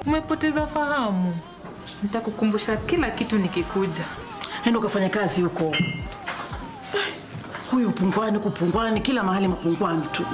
Umepoteza fahamu. Nitakukumbusha kila kitu nikikuja. Nenda ukafanya kazi huko. Huyu kupungwani kila mahali mapungwani tu.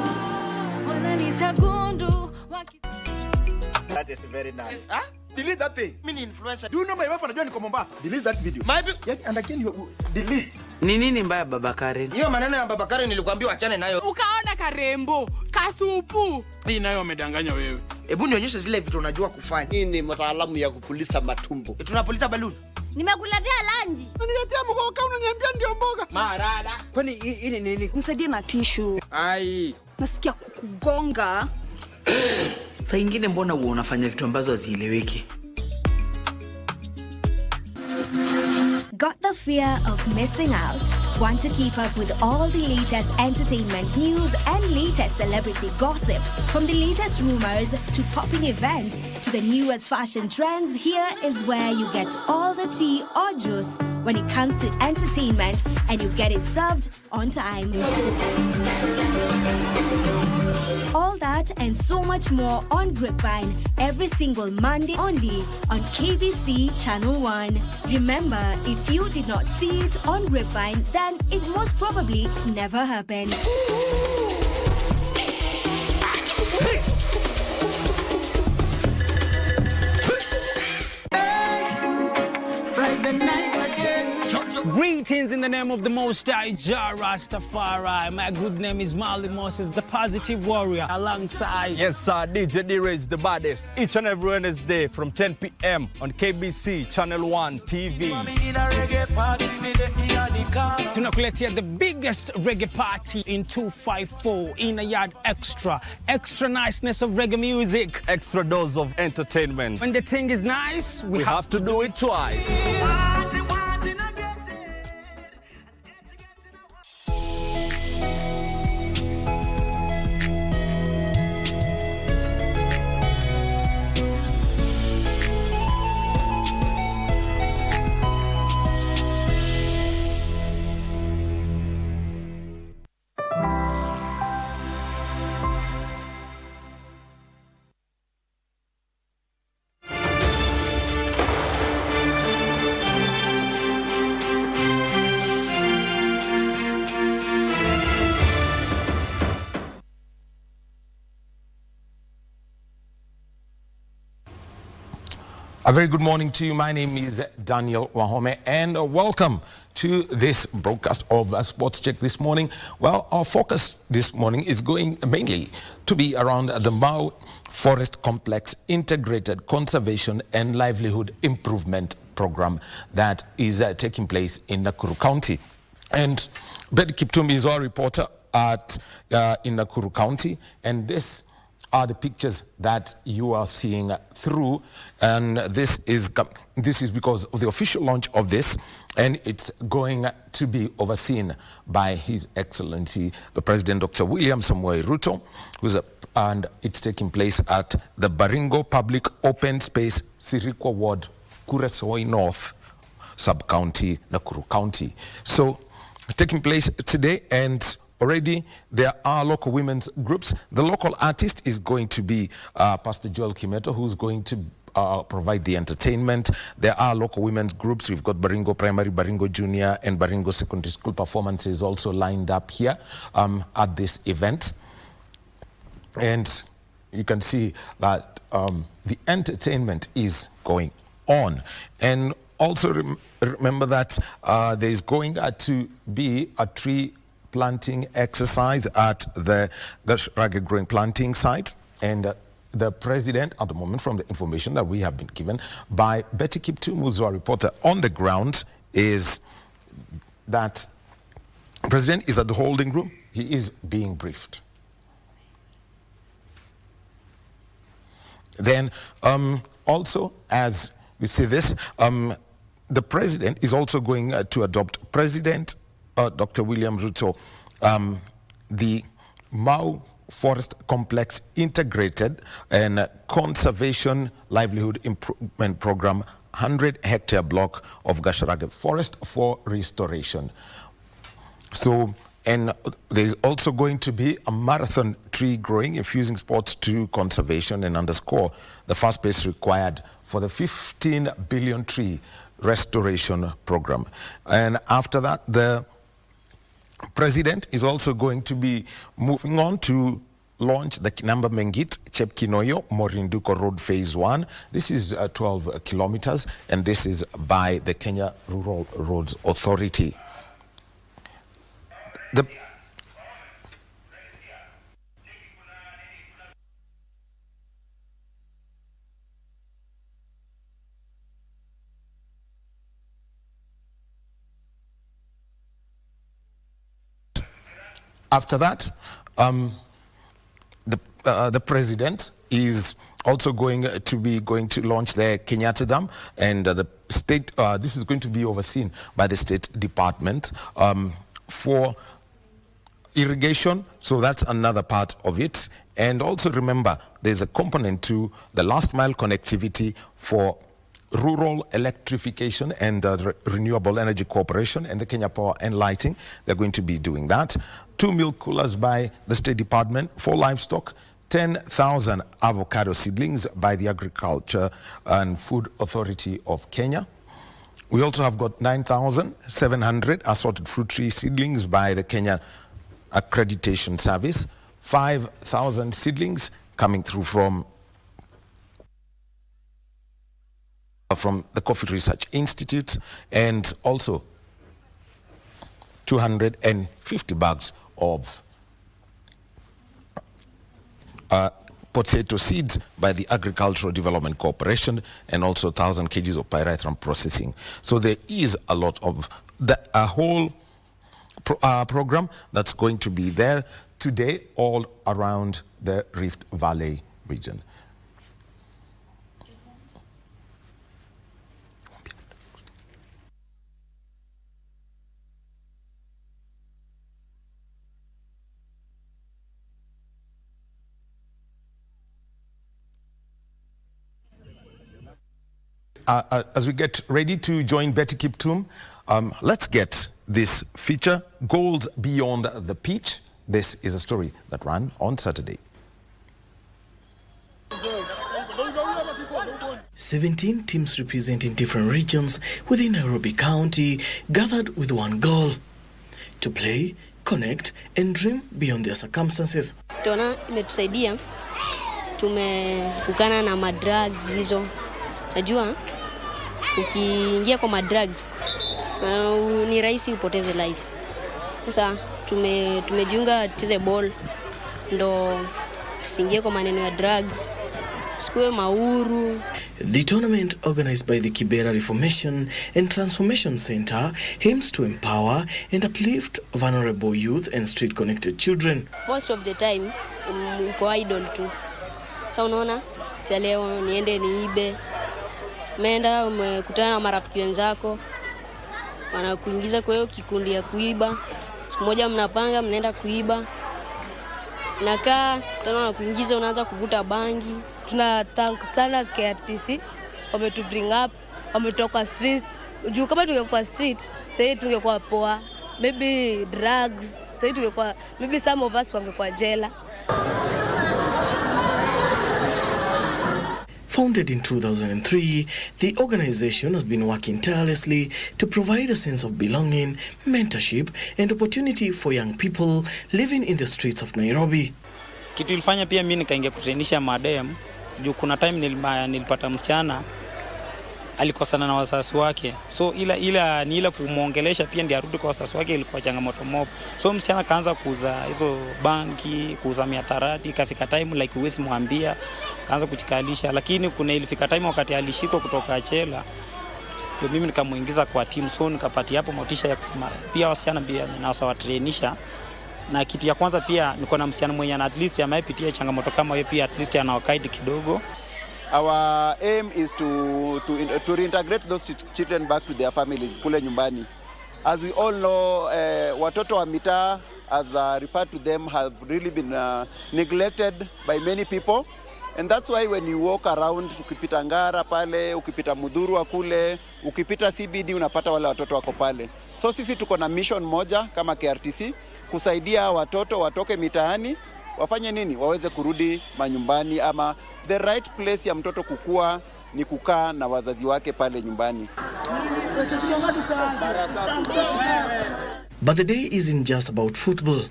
That is very nice. Huh? Delete that thing. Mini influencer. Do you know my wife anajua niko Mombasa? Delete that video. Yes, and again you delete. Ni nini mbaya baba Karen? Hiyo maneno ya baba Karen nilikwambia achane nayo. Ukaona karembo, kasupu. Hii nayo umedanganya wewe. Hebu nionyeshe zile vitu unajua kufanya. Hii ni mtaalamu ya kupulisa matumbo. Tunapuliza balloon. Nimekuletea lanji. Unaniletea mboga, unaniambia ndio mboga. Marada. Kwani hii ni nini? Nisaidie na tissue. Ai. Nasikia kukugonga. Saa ingine mbona wewe unafanya vitu ambazo hazieleweki? Got the fear of missing out? Want to keep up with all the latest entertainment news and latest celebrity gossip? From the latest rumors to popping events to the newest fashion trends, here is where you get all the tea or juice when it comes to entertainment, and you get it served on time. All that and so much more on Grapevine every single Monday only on KBC Channel 1. Remember, if you did not see it on Grapevine, then it most probably never happened. Greetings in the name of the Most High Jah Rastafari. My good name is Marley Moses, the positive warrior, alongside... Yes, sir, DJ D-Rage, the baddest. Each and every Wednesday from 10 p.m. on KBC Channel 1 TV. Tunakuletea the biggest reggae party in 254 in a yard extra. Extra niceness of reggae music. Extra dose of entertainment. When the thing is nice, we have to do it twice. A very good morning to you. My name is Daniel Wahome, and welcome to this broadcast of Sports Check this morning. Well, our focus this morning is going mainly to be around the Mau Forest Complex Integrated Conservation and Livelihood Improvement Program that is taking place in Nakuru County. And Betty Kiptumbi is our reporter in Nakuru County, and this are the pictures that you are seeing through, and this is because of the official launch of this, and it's going to be overseen by His Excellency the President Dr. William Samoei Ruto, and it's taking place at the Baringo Public Open Space Sirikwa Ward, Kuresoi North Sub-County, Nakuru County. So taking place today, and already there are local women's groups. The local artist is going to be Pastor Joel Kimeto, who's going to provide the entertainment. There are local women's groups. We've got Baringo Primary, Baringo Junior, and Baringo Secondary School performances also lined up here at this event. And you can see that the entertainment is going on. And also remember that there is going to be a tree planting exercise at the Gasharage growing planting site, and the president at the moment, from the information that we have been given by Betty Kiptum, who's our reporter on the ground, is that the president is at the holding room. He is being briefed. Then also, as we see this, the president is also going to adopt President Dr. William Ruto, the Mau Forest Complex Integrated and Conservation Livelihood Improvement Program 100-hectare block of Gasharage Forest for restoration. So And there's also going to be a marathon tree growing, infusing sports to conservation, and underscore the fast pace required for the 15 billion tree restoration program. And after that, the president is also going to be moving on to launch the Kinamba Mengit Chepkinoyo Morinduko Road Phase 1. This is 12 kilometers, and this is by the Kenya Rural Roads Authority. After that, the president is also going to launch the Kenyatta Dam, and the state. This is going to be overseen by the State Department for irrigation. So that's another part of it. And also remember, there's a component to the last mile connectivity for rural electrification and renewable energy corporation and the Kenya Power and Lighting. They're going to be doing that. 2 milk coolers by the State Department for livestock. 10,000 avocado seedlings by the Agriculture and Food Authority of Kenya. We also have got 9,700 assorted fruit tree seedlings by the Kenya Accreditation Service. 5,000 seedlings coming through from the Coffee Research Institute, and also 250 bags of potato seeds by the Agricultural Development Corporation, and also 1,000 kgs of pyrethrum processing. So there is a lot of a whole program that's going to be there today all around the Rift Valley region. As we get ready to join Betty Kiptum, let's get this feature, Gold Beyond the Pitch. This is a story that ran on Saturday. 17 teams representing different regions within Nairobi County gathered with one goal: to play, connect, and dream beyond their circumstances. Tuna imetusaidia, tumekukana na madrugs hizo. Najua ukiingia kwa madrugs ni rahisi upoteze life. Sasa tumejiunga tucheze ball ndo tusiingie kwa maneno ya drugs. Sikuwe mauru. The tournament, organized by the Kibera Reformation and Transformation Center, aims to empower and uplift vulnerable youth and street-connected children. Most of the time, uko idol tu. Sa unaona, leo niende niibe. Umeenda umekutana na marafiki wenzako, wanakuingiza kwa hiyo kikundi ya kuiba. Siku moja mnapanga mnaenda kuiba. Nakaa tena wanakuingiza unaanza kuvuta bangi. Tunathank sana KRTC, wametu bring up, wametoka street. Juu kama tungekuwa street, sasa tungekuwa poa. Maybe drugs, sasa tungekuwa, maybe some of us wangekuwa jela. Founded in 2003, the organization has been working tirelessly to provide a sense of belonging, mentorship, and opportunity for young people living in the streets of Nairobi. Kitu ilifanya pia mimi nikaingia kutrainisha madem, juu kuna time nilipata msichana alikosana na wazazi wake. So ila kumuongelesha pia ndiye arudi kwa wazazi wake ilikuwa changamoto mob. So msichana kaanza kuuza hizo banki, kuuza miadarati, kafika time like uwezi mwambia, kaanza kuchikalisha, lakini kuna ilifika time wakati alishikwa kutoka jela. Ndio mimi nikamuingiza kwa team, so nikapatia hapo motisha ya kusema pia wasichana pia ninawasawa trainisha. Na kitu ya kwanza pia niko na msichana mwenye at least amepitia changamoto kama hiyo, pia at least anawakaidi kidogo. Our aim is to reintegrate those children back to their families kule nyumbani. As we all know, watoto wa mitaa, as referred to them, have really been neglected by many people. And that's why when you walk around, ukipita Ngara pale, ukipita Mudhurwa kule, ukipita CBD unapata wale watoto wako pale. So sisi tuko na mission moja kama KRTC, kusaidia watoto watoke mitaani, wafanye nini? Waweze kurudi manyumbani, ama the right place ya mtoto kukua ni kukaa na wazazi wake pale nyumbani. But the day isn't just about football.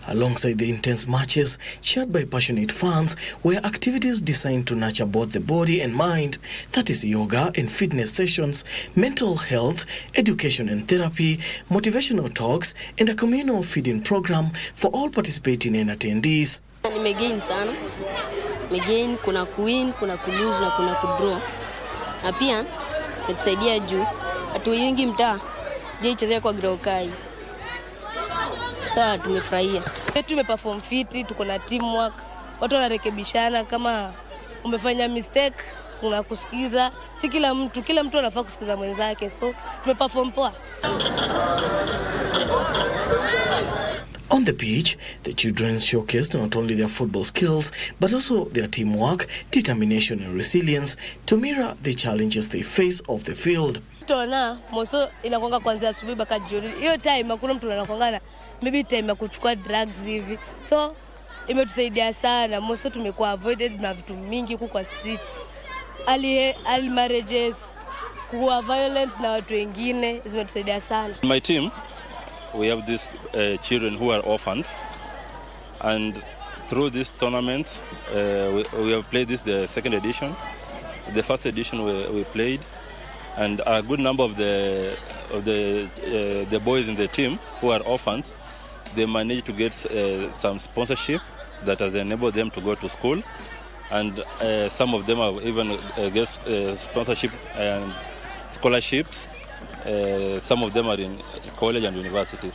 Alongside the intense matches shared by passionate fans were activities designed to nurture both the body and mind, that is yoga and fitness sessions, mental health, education and therapy, motivational talks, and a communal feeding program for all participating and attendees. Nimegain sana. Nimegain, kuna kuwin, kuna kulose na kuna kudraw. Na pia nitasaidia juu watu wengi mtaa je ichezea kwa grokai. Sawa, tumefurahia. Tumeperform fit, tuko na teamwork. Watu wanarekebishana, kama umefanya mistake unakusikiza. Si kila mtu anafaa kusikiza mwenzake. So tumeperform poa. On the pitch, the children showcased not only their football skills, but also their teamwork, determination and resilience to mirror the challenges they face off the field. Tuna moso inakwanga kuanzia asubuhi mpaka jioni. Hiyo time hakuna mtu anakwangana maybe time ya kuchukua drugs hivi. So imetusaidia sana. Moso tumekuwa avoided na vitu mingi huko kwa street. Ali marriages, kuwa violence na watu wengine zimetusaidia sana. My team, we have these children who are orphans, and through this tournament we have played this the second edition. The first edition we played, and a good number of the boys in the team who are orphans, they managed to get some sponsorship that has enabled them to go to school, and some of them have even get sponsorship and scholarships. Some of them are in college and universities.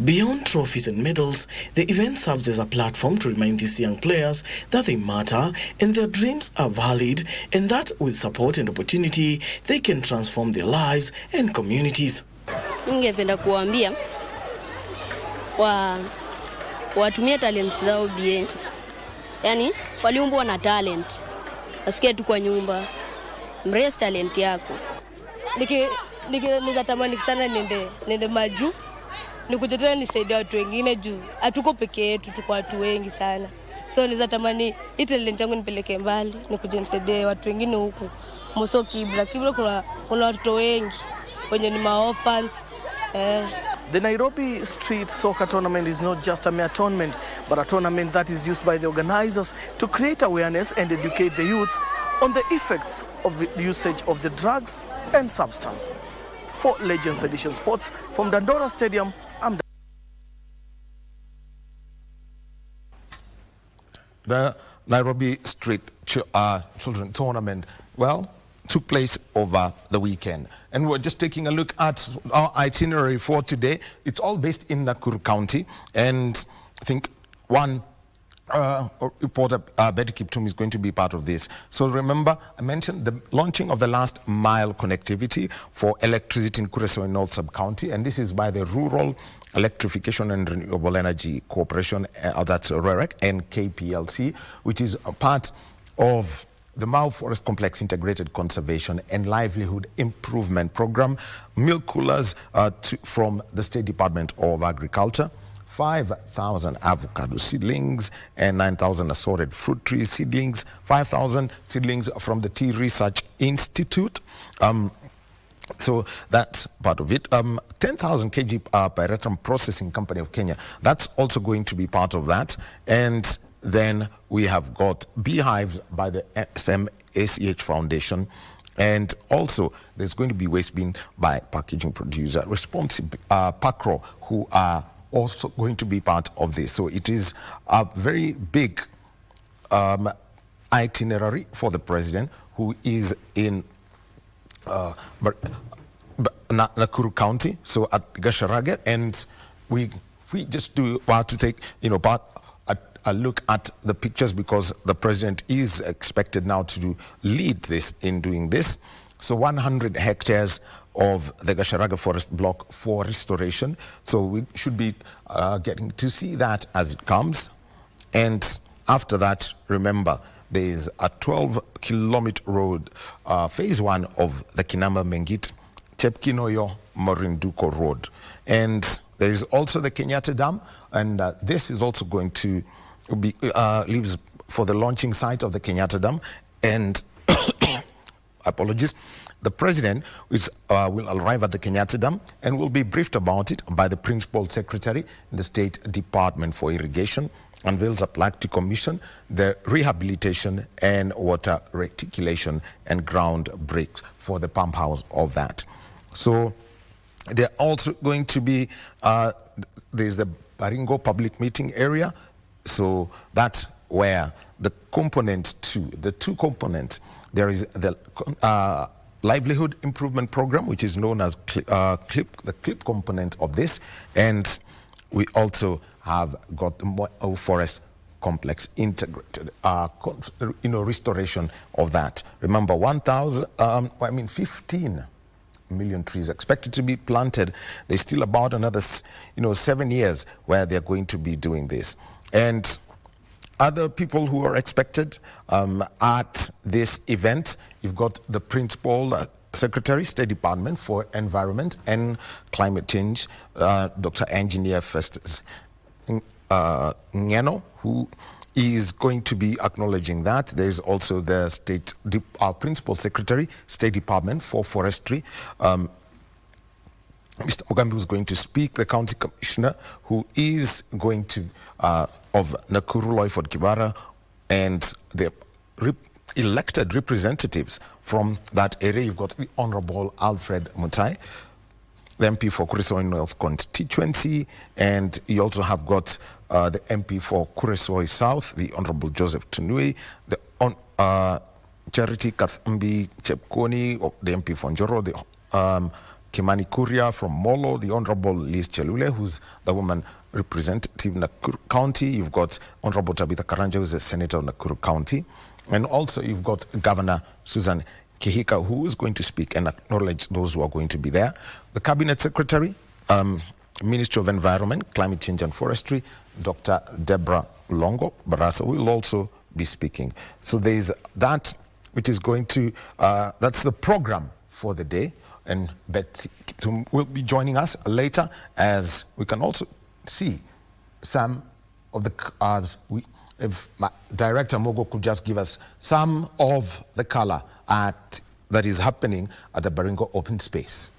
Beyond trophies and medals, the event serves as a platform to remind these young players that they matter and their dreams are valid, and that with support and opportunity, they can transform their lives and communities. Ningependa kuambia watumie talents zao bie. Yani waliumbwa na Asikia tu kwa nyumba. Mrest talent yako. Nizatamani sana nende maju. Nikutetea nisaidia watu wengine juu. Hatuko peke yetu, tuko watu wengi sana. So nizatamani hii talent yangu nipeleke mbali, nikuje nisaidie watu wengine huku. Moso Kibra kuna watu wengi wenye ni orphans. The Nairobi Street Soccer Tournament is not just a mere tournament, but a tournament that is used by the organizers to create awareness and educate the youths on the effects of the usage of the drugs and substance. For Legends Edition Sports, from Dandora Stadium, I'm The Nairobi Street Children Tournament, took place over the weekend. And we're just taking a look at our itinerary for today. It's all based in Nakuru County. And I think one reporter, Betty Kiptum, is going to be part of this. So remember, I mentioned the launching of the last mile connectivity for electricity in Kuresoi North Sub-County. And this is by the Rural Electrification and Renewable Energy Corporation, that's REREC, and KPLC, which is a part of the Mau Forest Complex Integrated Conservation and Livelihood Improvement Program, milk coolers from the State Department of Agriculture, 5,000 avocado seedlings and 9,000 assorted fruit tree seedlings, 5,000 seedlings from the Tea Research Institute. So that's part of it. 10,000 kg pyrethrum processing company of Kenya. That's also going to be part of that. And then we have got beehives by the SMACH Foundation. And also there's going to be waste bin by packaging producer Responsive Pacro, who are also going to be part of this. So it is a very big itinerary for the president, who is in Nakuru County, so at Gacharaga, and we just want to take a look at the pictures, because the president is expected now to lead this in doing this. So 100 hectares of the Gacharaga forest block for restoration. So we should be getting to see that as it comes. And after that, remember, there is a 12-kilometer road, phase 1 of the Kinamba Mengit Chepkinoyo Morinduko Road. And there is also the Kenyatta Dam, and this is also going to be leaves for the launching site of the Kenyatta Dam. And apologies, the president will arrive at the Kenyatta Dam and will be briefed about it by the principal secretary in the State Department for Irrigation, unveils a plan to commission the rehabilitation and water reticulation and ground breaks for the pump house of that. So they're also going to be, there's the Baringo public meeting area. So that's where the two components, there is the livelihood improvement program, which is known as the CLIP component of this. And we also have got the forest complex integrated, restoration of that. Remember, 15 million trees expected to be planted. There's still about another, 7 years where they're going to be doing this. And other people who are expected at this event, you've got the principal secretary, State Department for Environment and Climate Change, Dr. Engineer Festus Ngeno, who is going to be acknowledging that. There's also the principal secretary, State Department for Forestry, Mr. Mugambi, who's going to speak, the county commissioner, who is going to, of Nakuru, Loyford Kibara, and the elected representatives from that area. You've got the Honorable Alfred Mutai, the MP for Kuresoi North constituency, and you also have got the MP for Kuresoi South, the Honorable Joseph Tunui, the Charity Kathumbi Chepkoni, the MP for Njoro, the Kimani Kuria from Molo, the Honorable Liz Chelule, who's the woman representative in Nakuru County. You've got Honorable Tabitha Karanja, who's the senator of Nakuru County. And also you've got Governor Susan Kihika, who is going to speak and acknowledge those who are going to be there. The Cabinet Secretary, Ministry of Environment, Climate Change and Forestry, Dr. Deborah Longo Barasa will also be speaking. So there's that, which is going to, that's the program for the day. And Betsy will be joining us later, as we can also see some of the cars. If my director Mogo could just give us some of the color that is happening at the Baringo Open Space.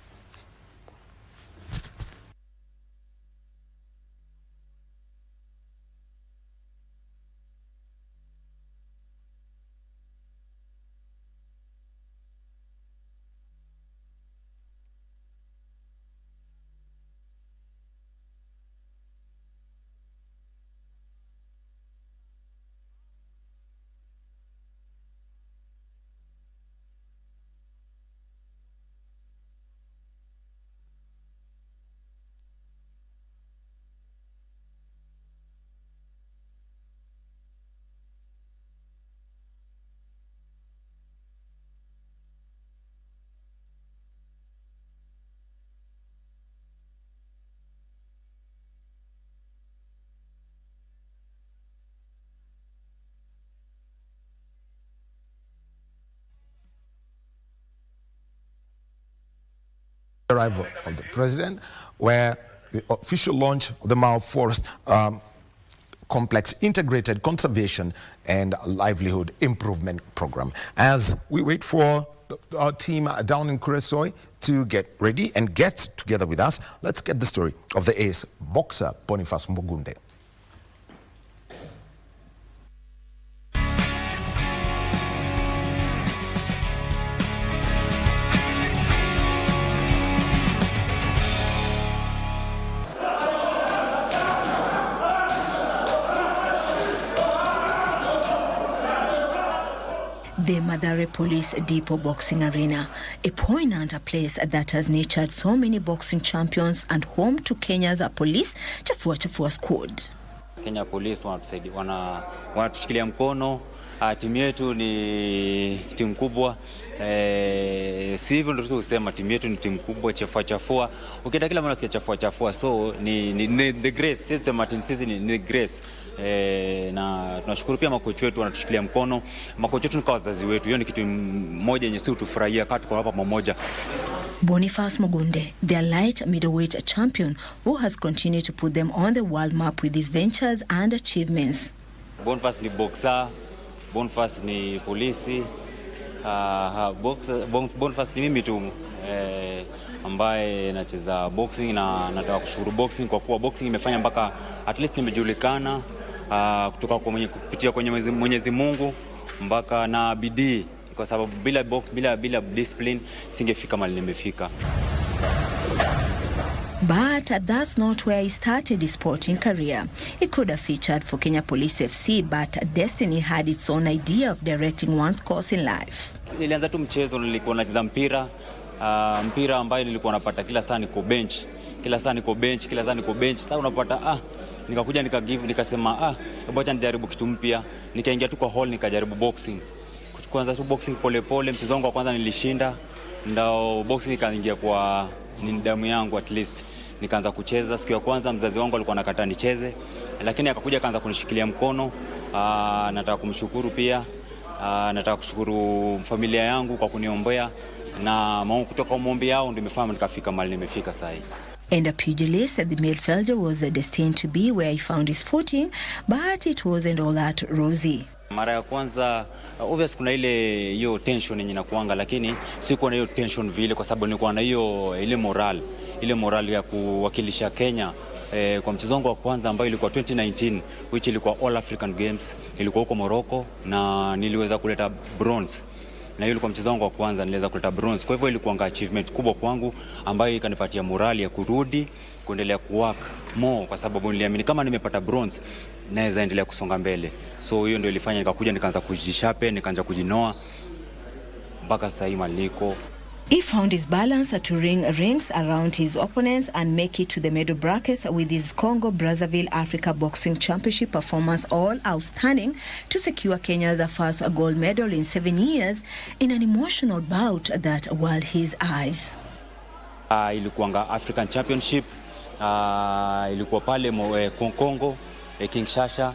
Arrival of the president, where the official launch of the Mao Forest Complex Integrated Conservation and Livelihood Improvement Program. As we wait for our team down in Kuresoi to get ready and get together with us, let's get the story of the ace boxer Boniface Mugunde. The Mathare Police Depot Boxing Arena, a poignant place that has nurtured so many boxing champions and home to Kenya's police Chafua squad. Kenya Police wanatushikilia mkono. Timu yetu ni timu kubwa. Si hivyo ndio tusema timu yetu ni timu kubwa, chafua. Ukienda kila mara sikia chafua. So ni the grace, sisi Martin sisi ni grace. Na tunashukuru pia makocha wetu wanatushikilia mkono. Makocha wetu ni wazazi wetu. Hiyo ni kitu moja yenye sisi utufurahia kati kwa hapa pamoja. Boniface Mugunde, their light middleweight champion, who has continued to put them on the world map with his ventures and achievements. Boniface ni boxer, Boniface ni polisi, Boniface ni mimi tu ambaye nacheza boxing na nataka kushukuru boxing kwa kuwa boxing imefanya mpaka at least nimejulikana kutoka kupitia kwenye Mwenyezi Mungu mpaka na bidii, kwa sababu bila discipline singefika mahali nimefika. But that's not where he started his sporting career. He could have featured for Kenya Police FC, but destiny had its own idea of directing one's course in life. Nilianza tu mchezo, nilikuwa nacheza mpira ambayo nilikuwa napata kila saa niko bench. Sasa unapata nikakuja nikasema ngoja nijaribu kitu mpya. Nikaingia tu kwa hall nikajaribu boxing. Kwanza tu boxing pole, mchezo wangu wa kwanza nilishinda. Ndio boxing ikaingia kwa damu yangu at least. Nikaanza kucheza. Siku ya kwanza mzazi wangu alikuwa anakataa nicheze, lakini akakuja akaanza kunishikilia mkono. Nataka kumshukuru pia. Nataka kushukuru familia yangu kwa kuniombea, na kutoka maombi yao ndio nimefanya nikafika mahali nimefika sasa. And a pugilist, the midfielder was destined to be where he found his footing, but it wasn't all that rosy. Mara ya kwanza obvious kuna hiyo tension yenye inakuanga, lakini sikuwa na hiyo tension vile, kwa sababu nilikuwa na ile moral ya kuwakilisha Kenya. Kwa mchezo wangu wa kwanza ambao ilikuwa 2019, which ilikuwa All African Games, ilikuwa huko Morocco, na niliweza kuleta bronze. Na hiyo ilikuwa mchezo wangu wa kwanza, niliweza kuleta bronze. Kwa hivyo ilikuwa achievement kubwa kwangu ambayo ikanipatia morali ya kurudi kuendelea kuwork more, kwa sababu niliamini kama nimepata bronze naweza endelea kusonga mbele. So hiyo ndio ilifanya nikakuja nikaanza kujishape, nikaanza kujinoa mpaka sasa hivi maliko. He found his balance to ring rings around his opponents and make it to the medal brackets with his Congo-Brazzaville Africa Boxing Championship performance all outstanding to secure Kenya's first gold medal in 7 years in an emotional bout that whirled his eyes. Ilikuwa African Championship, ilikuwa pale Congo, Kinshasa.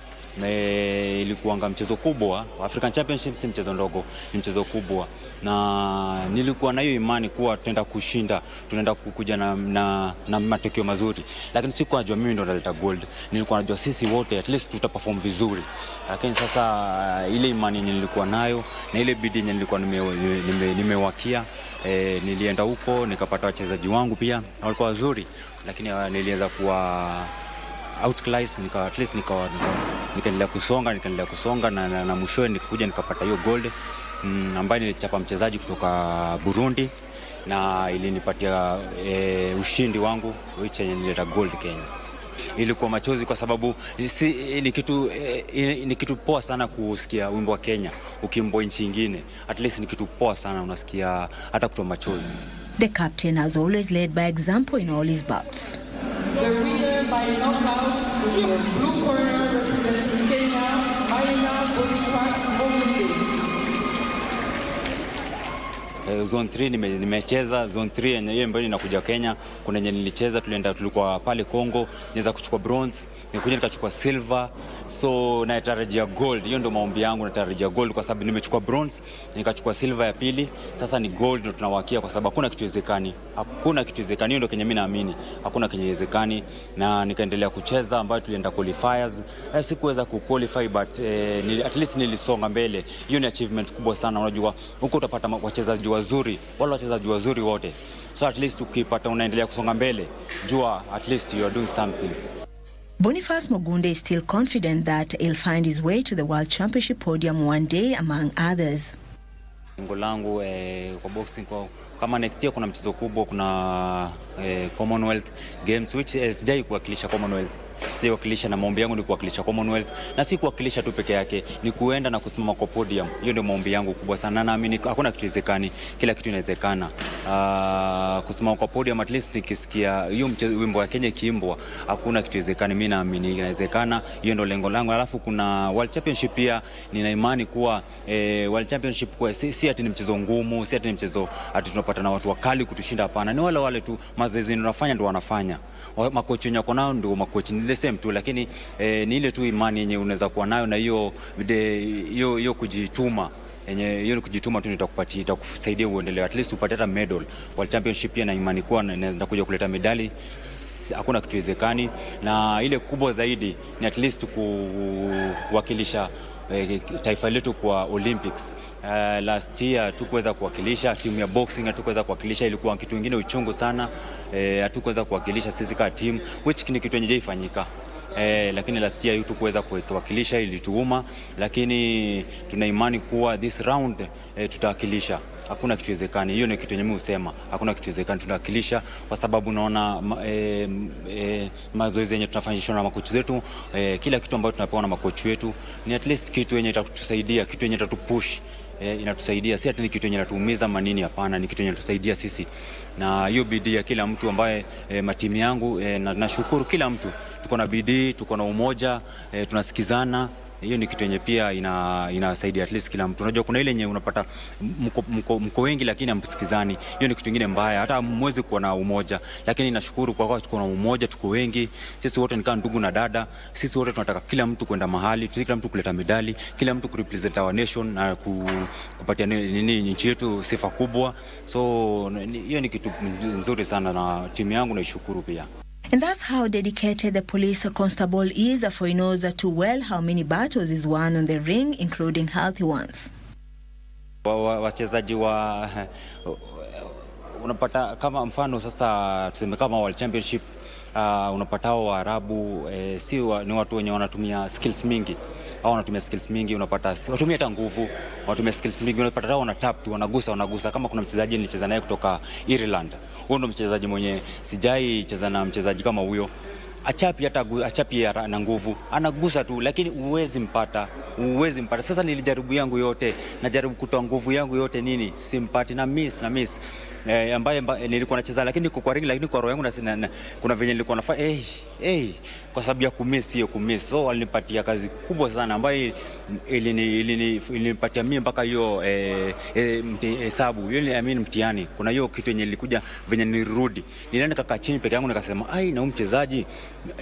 Ilikuwa mchezo kubwa. African Championship si mchezo ndogo, ni mchezo kubwa, na nilikuwa na hiyo imani kuwa tutaenda kushinda, tunaenda kukuja na matokeo mazuri, lakini sikuwa najua mimi ndo naleta gold. Nilikuwa najua sisi wote at least tutaperform vizuri, lakini sasa ile imani nilikuwa nayo na ile bidii nilikuwa nimewakia, nilienda huko nikapata wachezaji wangu pia walikuwa wazuri, lakini nilianza kuwa outclass, nikaendelea kusonga na mwishowe nikakuja nikapata hiyo gold ambayo nilichapa mchezaji kutoka Burundi, na ilinipatia ushindi wangu which nileta gold Kenya. Ilikuwa machozi kwa sababu ni kitu poa sana kusikia wimbo wa Kenya ukiimba nchi nyingine. At least ni kitu poa sana, unasikia hata kutoa machozi. The captain has always led by example in all his bouts. The winner by knockouts in the blue corner representing Kenya, Boniface Mugunde. Zone 3 nimecheza zone 3 yenye hiyo ambayo inakuja Kenya. Kuna yenye nilicheza, tulikuwa pale Congo, niweza kuchukua bronze, nikuja nikachukua silver. So natarajia gold. Hiyo ndio maombi yangu, natarajia gold kwa sababu nimechukua bronze, nikachukua silver ya pili. Sasa ni gold ndio tunawakia, kwa sababu hakuna kitu haiwezekani. Hiyo ndio Kenya mimi naamini. Hakuna Kenya haiwezekani, na nikaendelea kucheza ambayo tulienda qualifiers. Sikuweza kuqualify but at least nilisonga mbele. Hiyo ni achievement kubwa sana. Unajua huko utapata wachezaji wazuri, wala wachezaji wazuri wote. So at least ukipata unaendelea kusonga mbele, jua at least you are doing something. Boniface Mugunde is still confident that he'll find his way to the World Championship podium one day among others. Lengo langu kwa boxing kama next year kuna mchezo kubwa, kuna Commonwealth Games which sijai kuwakilisha Commonwealth. Sisi wakilisha, na maombi yangu ni kuwakilisha Commonwealth, na si kuwakilisha tu peke yake, ni kuenda na kusimama kwa podium. Hiyo ndio maombi yangu kubwa sana, naamini hakuna kitu haiwezekani, kila kitu inawezekana. Kusimama kwa podium, at least nikisikia hiyo wimbo wa Kenya kiimbwa, hakuna kitu haiwezekani, mimi naamini inawezekana. Hiyo ndio lengo langu. Alafu kuna World Championship pia, nina imani kuwa World Championship kwa si ati ni mchezo ngumu, si ati ni mchezo ati tunapata na watu wakali kutushinda, hapana. Ni wale tu mazoezi tunafanya ndio wanafanya. Makochi wako nao ndio makochi ni the same tu, lakini ni ile tu imani yenye unaweza kuwa nayo, na hiyo kujituma yenye hiyo ni kujituma tu nitakupatia, itakusaidia uendelee, at least upate hata medal. World Championship pia na imani kuwa naweza kuja kuleta medali, hakuna kitu wezekani, na ile kubwa zaidi ni at least kuwakilisha taifa letu kwa Olympics. Last year hatukuweza kuwakilisha timu ya boxing, hatukuweza kuwakilisha, ilikuwa kitu kingine uchungu sana, hatukuweza kuwakilisha sisi kama team, which ni kitu yenye haifanyika. Lakini last year hatukuweza kuwakilisha, ilituuma, lakini tuna imani kuwa this round tutawakilisha. Hakuna kitu wezekani. Hiyo ni kitu yenye mimi husema, hakuna kitu wezekani, tunawakilisha kwa sababu naona mazoezi yenye tunafanyishwa na makochi wetu, kila kitu ambacho tunapewa na makochi wetu ni at least kitu yenye itatusaidia, kitu yenye itatupush, inatusaidia. Si ati ni kitu yenye inatuumiza manini, hapana, ni kitu yenye inatusaidia sisi. Na hiyo bidii ya kila mtu ambaye matimu yangu, na nashukuru kila mtu, tuko na bidii, tuko na umoja, tunasikizana. Hiyo ni kitu yenye pia inasaidia at least kila mtu. Unajua kuna ile yenye unapata mko wengi lakini hamsikizani. Hiyo ni kitu kingine mbaya. Hata mwezi kuwa na umoja. Lakini nashukuru kwa kuwa tuko na umoja, tuko wengi. Sisi wote ni kama ndugu na dada. Sisi wote tunataka kila mtu kwenda mahali, kila mtu kuleta medali, kila mtu kurepresent our nation na kupatia nchi yetu sifa kubwa. So hiyo ni kitu nzuri sana na timu yangu naishukuru pia. And that's how dedicated the police constable is, for he knows too well how many battles is won on the ring, including healthy ones. Wachezaji unapata kama mfano sasa tuseme kama World Championship, unapata hao Waarabu ni watu wenye wanatumia skills mingi. Hao wanatumia skills mingi, unapata watumia hata nguvu, wanatumia skills mingi, unapata hao wana tap tu, wanagusa. Kama kuna mchezaji nilicheza naye kutoka Ireland, huyo ndo mchezaji mwenye sijai cheza na mchezaji kama huyo. Achapi na nguvu, anagusa tu, lakini uwezi mpata. Sasa nilijaribu yangu yote, najaribu kutoa nguvu yangu yote, nini simpati, na miss ambaye nilikuwa nacheza, lakini kwa ring, lakini kwa roho yangu kuna venye nilikuwa nafanya kwa sababu ya kumiss. So walinipatia kazi kubwa sana ambayo ilinipatia mimi mpaka hiyo hesabu hiyo, mtihani. Kuna hiyo kitu yenye ilikuja venye nirudi, nilienda kaka chini peke yangu nikasema na huyu mchezaji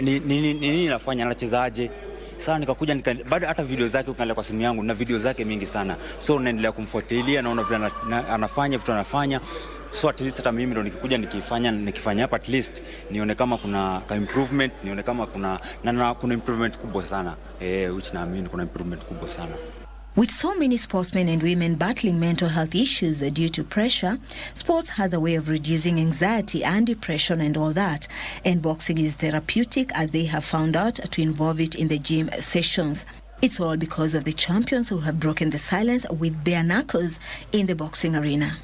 nini nafanya, anachezaje? Sasa nikakuja bado hata video zake ukaangalia kwa simu yangu na video zake mingi sana, so naendelea kumfuatilia, naona vile anafanya vitu anafanya. So at least hata mimi ndo nikifanya hapa, at least nione kama kuna improvement, nione kama kuna improvement kubwa sana, which naamini kuna improvement kubwa sana. With so many sportsmen and women battling mental health issues due to pressure, sports has a way of reducing anxiety and depression and all that. And boxing is therapeutic, as they have found out, to involve it in the gym sessions. It's all because of the champions who have broken the silence with bare knuckles in the boxing arena.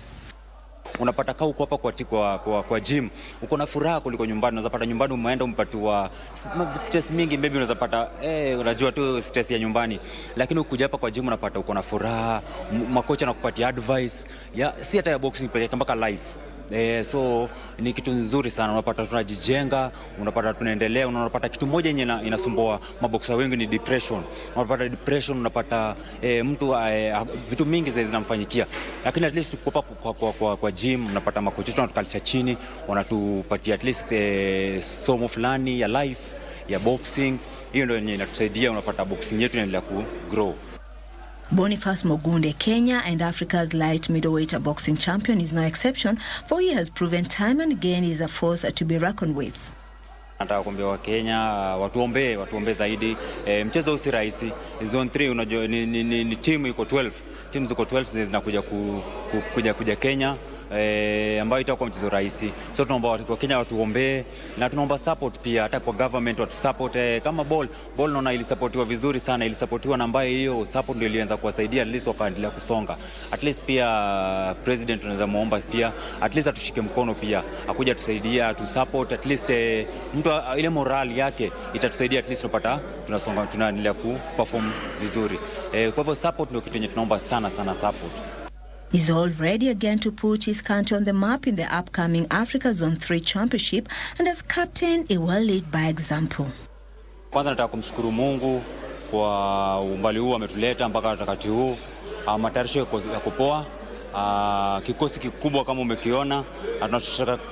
Unapata kaa uko hapa kwa gym, uko na furaha kuliko nyumbani. Unaweza pata nyumbani umeenda umpatiwa stress mingi, maybe unaweza pata unajua tu stress ya nyumbani, lakini ukuja hapa kwa gym unapata uko na furaha, makocha anakupatia advice si hata ya boxing pekee, mpaka life. So ni kitu nzuri sana, unapata tunajijenga, unapata tunaendelea, unapata kitu moja yenye inasumbua maboxer wengi ni depression. Unapata depression, unapata mtu vitu mingi zinamfanyikia, lakini at least kwa gym unapata makocha wetu wanatukalisha chini, wanatupatia at least somo fulani ya life ya boxing. Hiyo ndio yenye inatusaidia, unapata boxing yetu inaendelea ku grow. Boniface Mogunde, Kenya and Africa's light middleweight boxing champion, is no exception, for he has proven time and again is a force to be reckoned with. Nataka kuambia wa Kenya watuombe zaidi. Mchezo usi rahisi. Zone 3 unajua ni timu iko 12. Timu ziko 12 zinakuja kuja Kenya. Ambayo itakuwa mchezo rahisi. So tunaomba wa Kenya watuombee, na tunaomba support pia hata kwa government watu support. Kama ball naona ilisupportiwa vizuri sana, ilisupportiwa na ambayo hiyo support ndio ilianza kuwasaidia at least wakaendelea kusonga. At least pia president tunaweza muomba pia at least atushike mkono pia, akuja tusaidia, tu support at least mtu ile morale yake itatusaidia, at least tunasonga, tunaendelea ku perform vizuri. Kwa hivyo support ndio kitu yenye tunaomba sana support. He's all ready again to put his country on the map in the upcoming Africa Zone 3 Championship, and as captain, he will lead by example. Kwanza nataka kumshukuru Mungu kwa umbali huu ametuleta mpaka wakati huu. Matayarisho ya kupoa, kikosi kikubwa kama umekiona.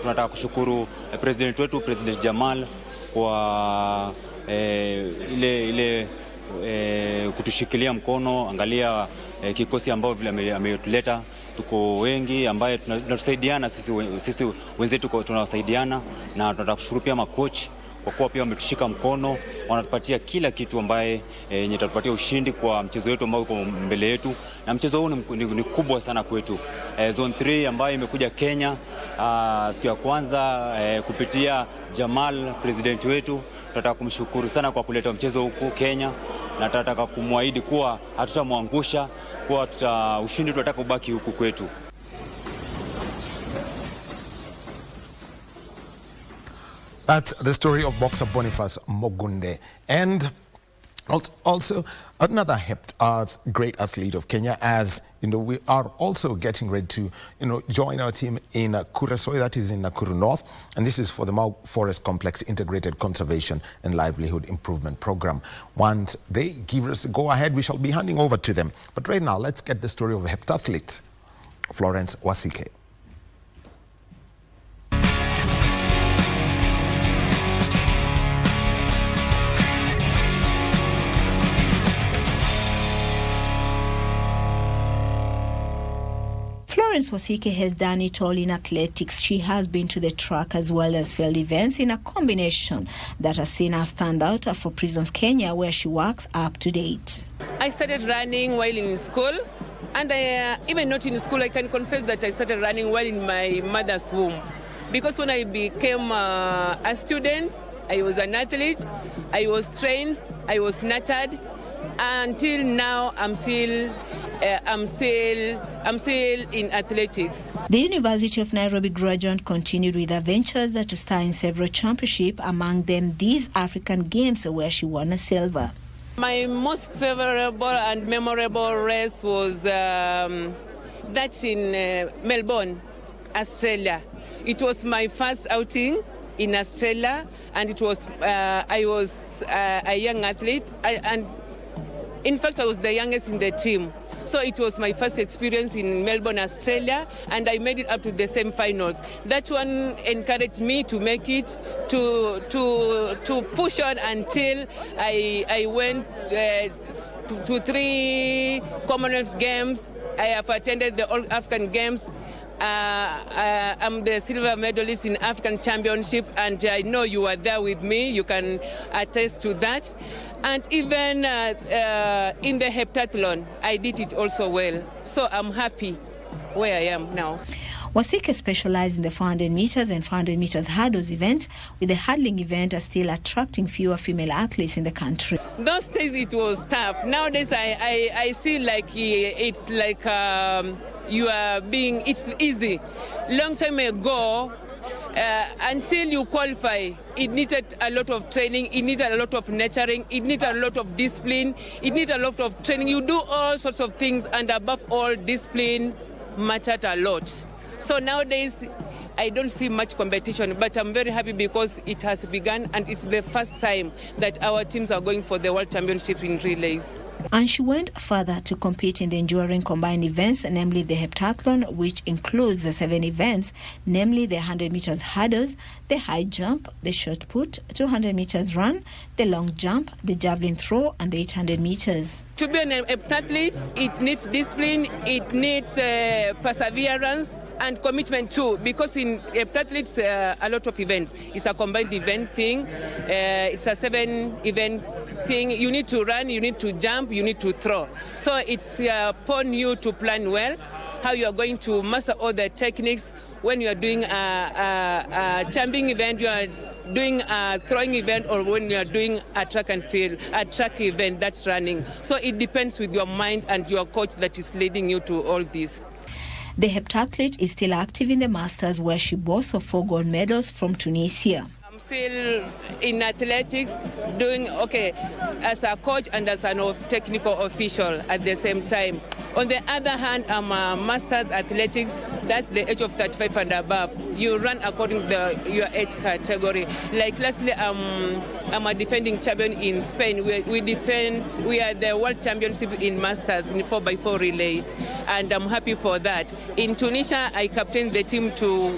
Tunataka kushukuru president wetu, President Jamal, kwa ile kutushikilia mkono. Angalia kikosi ambao vile ametuleta, tuko wengi ambaye tunatusaidiana sisi wenzetu tunawasaidiana, na tunataka kushukuru pia makochi kwa kuwa pia wametushika mkono, wanatupatia kila kitu ambaye yenye tatupatia ushindi kwa mchezo wetu ambao uko mbele yetu, na mchezo huu ni kubwa sana kwetu. Zone 3 ambayo imekuja Kenya siku ya kwanza kupitia Jamal, president wetu, tunataka kumshukuru sana kwa kuleta mchezo huku Kenya, na tunataka kumwahidi kuwa hatutamwangusha, kuwa ushindi tunataka ubaki huku kwetu. That's the story of boxer Boniface Mogunde. And also another great athlete of Kenya, as you know, we are also getting ready to join our team in Kuresoi, that is in Nakuru North, and this is for the Mau Forest Complex Integrated Conservation and Livelihood Improvement Program. Once they give us the go ahead, we shall be handing over to them. But right now, let's get the story of a heptathlete, Florence Wasike. Florence Wasike has done it all in athletics. She has been to the track as well as field events in a combination that has seen her stand out for Prisons Kenya, where she works up to date. I started running while in school, and even not in school, I can confess that I started running while in my mother's womb. Because when I became a student, I was an athlete, I was trained, I was nurtured. Until now, I'm still in athletics. The University of Nairobi graduate continued with her ventures to star in several championships, among them these African Games, where she won a silver. My most favorable and memorable race was that in Melbourne, Australia. It was my first outing in Australia, and it was I was a young athlete, and in fact I was the youngest in the team. So it was my first experience in Melbourne, Australia, and I made it up to the semi-finals. That one encouraged me to make it, to push on until I went to 3 Commonwealth Games. I have attended the All African Games. I'm the silver medalist in African Championship, and I know you are there with me. You can attest to that. And even in the heptathlon, I did it also well. So I'm happy where I am now. Wasike specialized in the 400 meters and 400 meters hurdles event, with the hurdling event still attracting fewer female athletes in the country. Those days it was tough. Nowadays I see like it's like it's easy. Long time ago, until you qualify, it needed a lot of training, it needed a lot of nurturing, it needed a lot of discipline, it needed a lot of training. You do all sorts of things, and above all, discipline mattered a lot. So nowadays, I don't see much competition, but I'm very happy because it has begun, and it's the first time that our teams are going for the World Championship in relays. And she went further to compete in the enduring combined events, namely the heptathlon, which includes the 7 events, namely the 100 meters hurdles, the high jump, the shot put, 200 meters run, the long jump, the javelin throw, and the 800 meters. To be an heptathlete, it needs discipline, it needs perseverance and commitment too, because in heptathletes, a lot of events. It's a combined event thing, it's a 7 event thing. You need to run, you need to jump, you need to throw. So it's upon you to plan well how you are going to master all the techniques. When you are doing a jumping event, you are doing a throwing event, or when you are doing a track and field, a track event that's running. So it depends with your mind and your coach that is leading you to all this. The heptathlete is still active in the Masters, where she boasts of 4 gold medals from Tunisia. I'm still in athletics, doing okay as a coach and as a technical official at the same time. On the other hand, I'm a Masters athletics, that's the age of 35 and above. You run according to your age category. Like lastly, I'm a defending champion in Spain. We are the world championship in Masters in 4x4 relay, and I'm happy for that. In Tunisia, I captained the team to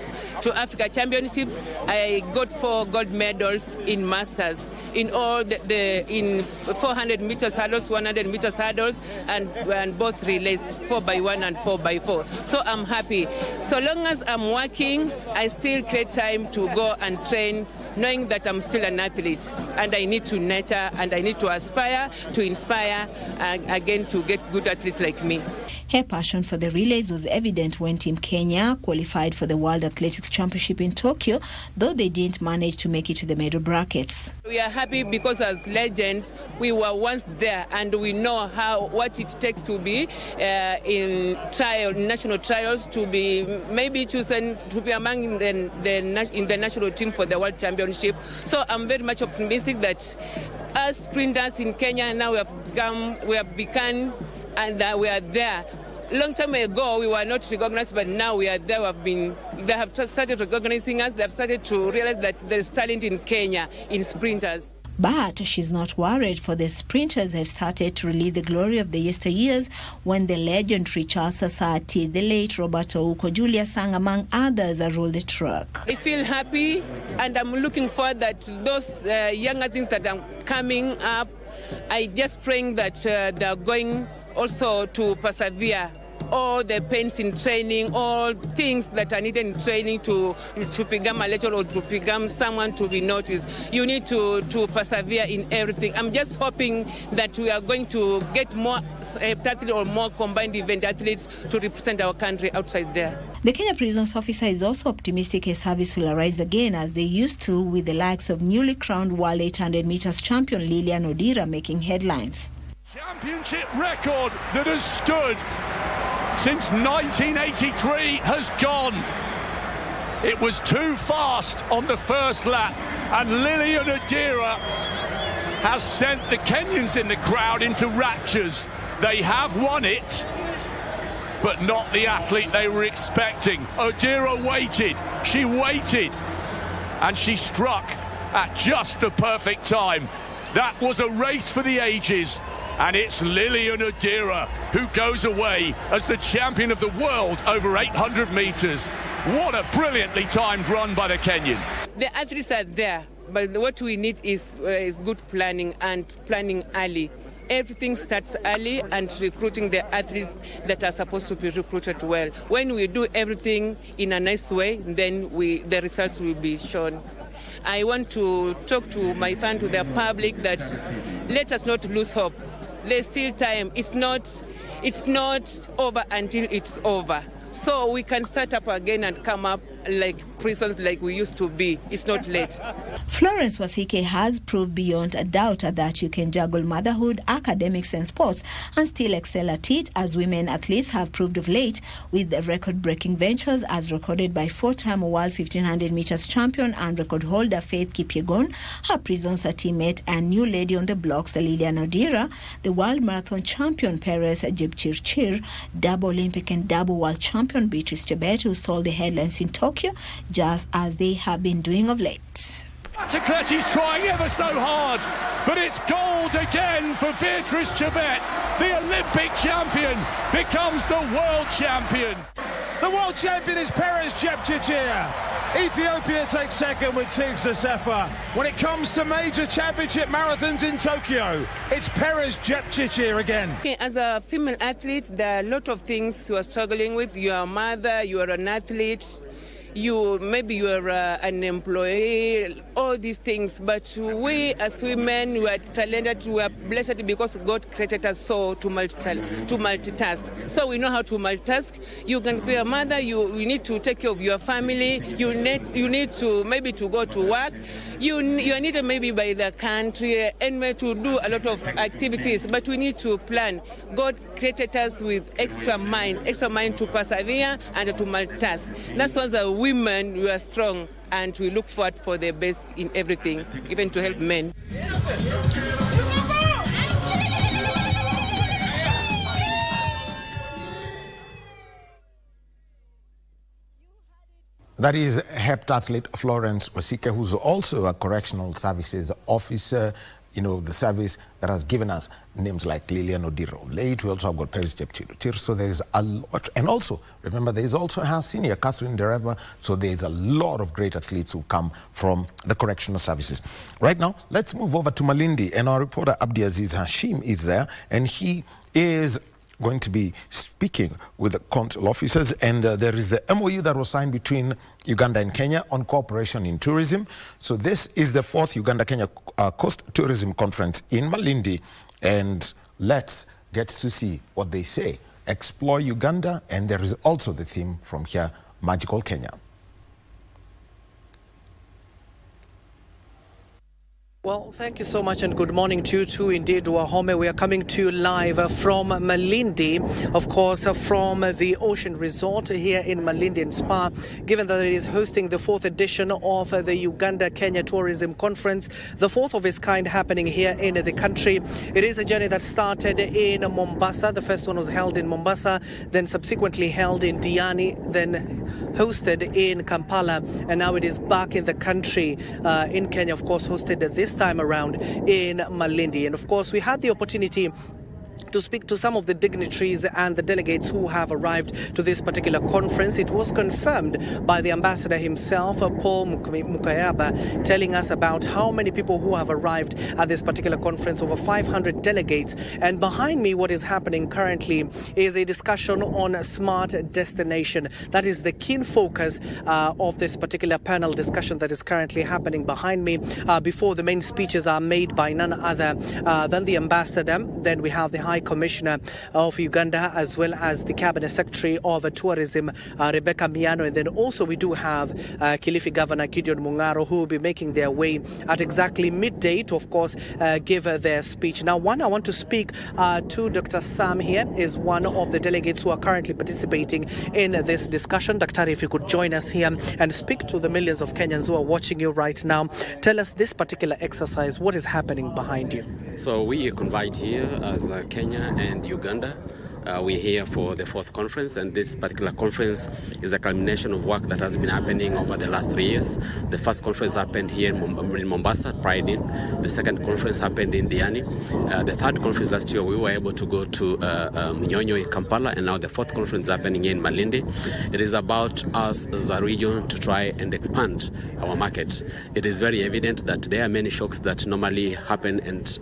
Africa Championships. I got 4 gold medals in Masters. in all in 400 meters hurdles, 100 meters hurdles, and both relays, 4x1 and 4x4. So I'm happy. So long as I'm working, I still create time to go and train, knowing that I'm still an athlete and I need to nurture and I need to aspire to inspire again to get good athletes like me. Her passion for the relays was evident when Team Kenya qualified for the World Athletics Championship in Tokyo, though they didn't manage to make it to the medal brackets. We are happy because as legends, we were once there and we know what it takes to be in national trials, to be maybe chosen to be among in the national team for the World Championship. So I'm very much optimistic that as sprinters in Kenya now we have become and we are there. Long time ago, we were not recognized, but now we are there. They have just started recognizing us. They have started to realize that there is talent in Kenya in sprinters. But she's not worried, for the sprinters have started to relive the glory of the yesteryears when the legendary Charles Sasati, the late Roberto Uko, Julia Sang, among others, rolled the truck. I feel happy, and I'm looking forward that those younger things that are coming up, I just praying that they're going also to persevere. All the pains in training, all things that are needed in training to become a legend or to become someone to be noticed. You need to persevere in everything. I'm just hoping that we are going to get more athletes or more combined event athletes to represent our country outside there. The Kenya Prisons officer is also optimistic a service will arise again as they used to, with the likes of newly crowned World 800 meters champion Lilian Odira making headlines. Championship record that has stood since 1983 has gone. It was too fast on the first lap, and Lilian Odira has sent the Kenyans in the crowd into raptures. They have won it, but not the athlete they were expecting. Odira waited, and she struck at just the perfect time. That was a race for the ages. And it's Lilian Odira who goes away as the champion of the world over 800 meters. What a brilliantly timed run by the Kenyan. The athletes are there, but what we need is good planning and planning early. Everything starts early and recruiting the athletes that are supposed to be recruited well. When we do everything in a nice way, then the results will be shown. I want to talk to my fans, to the public, that let us not lose hope. There's still time. It's not over until it's over. So we can start up again and come up like prisons like we used to be. It's not late. Florence Wasike has proved beyond a doubt that you can juggle motherhood, academics and sports and still excel at it, as women athletes have proved of late with record-breaking ventures as recorded by four-time World 1500 meters champion and record holder Faith Kipyegon, her Prisons teammate and new lady on the blocks Lilian Odira, the world marathon champion Perez Jepchirchir, double Olympic and double world champion Beatrice Chebet, who stole the headlines in Tokyo, just as they have been doing of late. Atacletti's trying ever so hard, but it's gold again for Beatrice Chebet. The Olympic champion becomes the world champion. The world champion is Perez Jepchirchir. Ethiopia takes second with Tigst Sefa. When it comes to major championship marathons in Tokyo, it's Perez Jepchirchir again. Okay, as a female athlete, there are a lot of things you are struggling with. You are a mother, you are an athlete, maybe you are an employee, all these things. But we as women, we are talented, we are blessed because God created us so to multitask. So we know how to multitask. You can be a mother, you need to take care of your family, you need to maybe to go to work, you are needed maybe by the country and to do a lot of activities, but we need to plan. God created us with extra mind to persevere and to multitask. That's why the women, we are strong and we look forward for the best in everything, even to help men. That is heptathlete Florence Wasike, who's also a correctional services officer. the service that has given us names like Lilian Odiro late. We also have got Paris Jepchirchir. So there is a lot. And also, remember, there is also her senior, Catherine Dereva. So there is a lot of great athletes who come from the correctional services. Right now, let's move over to Malindi. And our reporter, Abdi Aziz Hashim, is there. And he is going to be speaking with the consul officers, and there is the MOU that was signed between Uganda and Kenya on cooperation in tourism. So this is the 4th Uganda-Kenya Coast Tourism Conference in Malindi, and let's get to see what they say. Explore Uganda, and there is also the theme from here, Magical Kenya. Well, thank you so much and good morning to you too. Indeed, Wahome, we are coming to you live from Malindi, of course, from the Ocean Resort here in Malindi and Spa, given that it is hosting the 4th edition of the Uganda-Kenya Tourism Conference, the 4th of its kind happening here in the country. It is a journey that started in Mombasa. The first one was held in Mombasa, then subsequently held in Diani, then hosted in Kampala, and now it is back in the country in Kenya, of course, hosted this time around in Malindi. And of course, we had the opportunity to speak to some of the dignitaries and the delegates who have arrived to this particular conference. It was confirmed by the ambassador himself, Paul Mukayaba, telling us about how many people who have arrived at this particular conference, over 500 delegates. And behind me, what is happening currently is a discussion on a smart destination. That is the keen focus of this particular panel discussion that is currently happening behind me. Before the main speeches are made by none other than the ambassador. Then we have the High Commissioner of Uganda, as well as the Cabinet Secretary of Tourism, Rebecca Miano. And then also we do have Kilifi Governor Gideon Mungaro, who will be making their way at exactly midday to, of course, give their speech. Now, I want to speak to Dr. Sam here, is one of the delegates who are currently participating in this discussion. Dr. if you could join us here and speak to the millions of Kenyans who are watching you right now. Tell us this particular exercise, what is happening behind you? So we conveyed here as Kenya and Uganda. We're here for the 4th conference, and this particular conference is a culmination of work that has been happening over the last 3 years. The first conference happened here in Mombasa, Pride Inn. The second conference happened in Diani. The third conference last year, we were able to go to Nyonyo in Kampala, and now the 4th conference is happening here in Malindi. It is about us as a region to try and expand our market. It is very evident that there are many shocks that normally happen and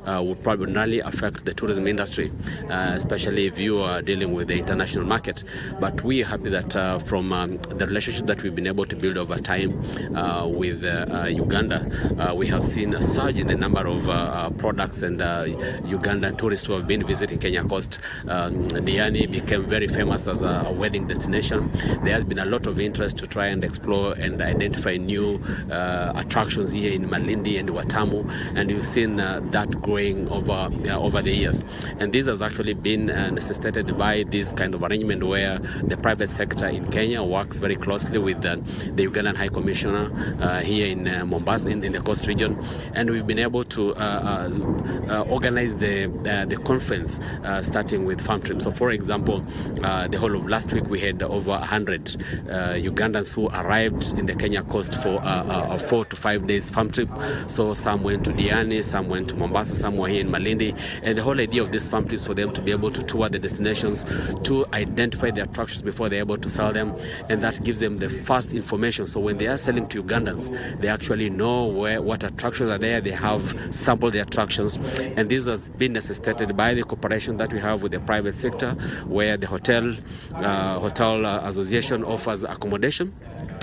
would probably affect the tourism industry, especially if you are dealing with the international market. But we are happy that from the relationship that we've been able to build over time with Uganda, we have seen a surge in the number of products and Ugandan tourists who have been visiting Kenya Coast. Diani became very famous as a wedding destination. There has been a lot of interest to try and explore and identify new attractions here in Malindi and Watamu, and you've seen that growing over the years. And this has actually been necessitated by this kind of arrangement where the private sector in Kenya works very closely with the Ugandan High Commissioner here in Mombasa, in the coast region, and we've been able to organize the conference starting with farm trips. So, for example, the whole of last week we had over 100 Ugandans who arrived in the Kenya coast for a 4 to 5 days farm trip. So some went to Diani, some went to Mombasa, some were here in Malindi, and the whole idea of this farm trips for them to be able to tour the destinations, to identify the attractions before they're able to sell them, and that gives them the first information. So when they are selling to Ugandans, they actually know what attractions are there. They have sampled the attractions, and this has been necessitated by the cooperation that we have with the private sector, where the hotel association offers accommodation.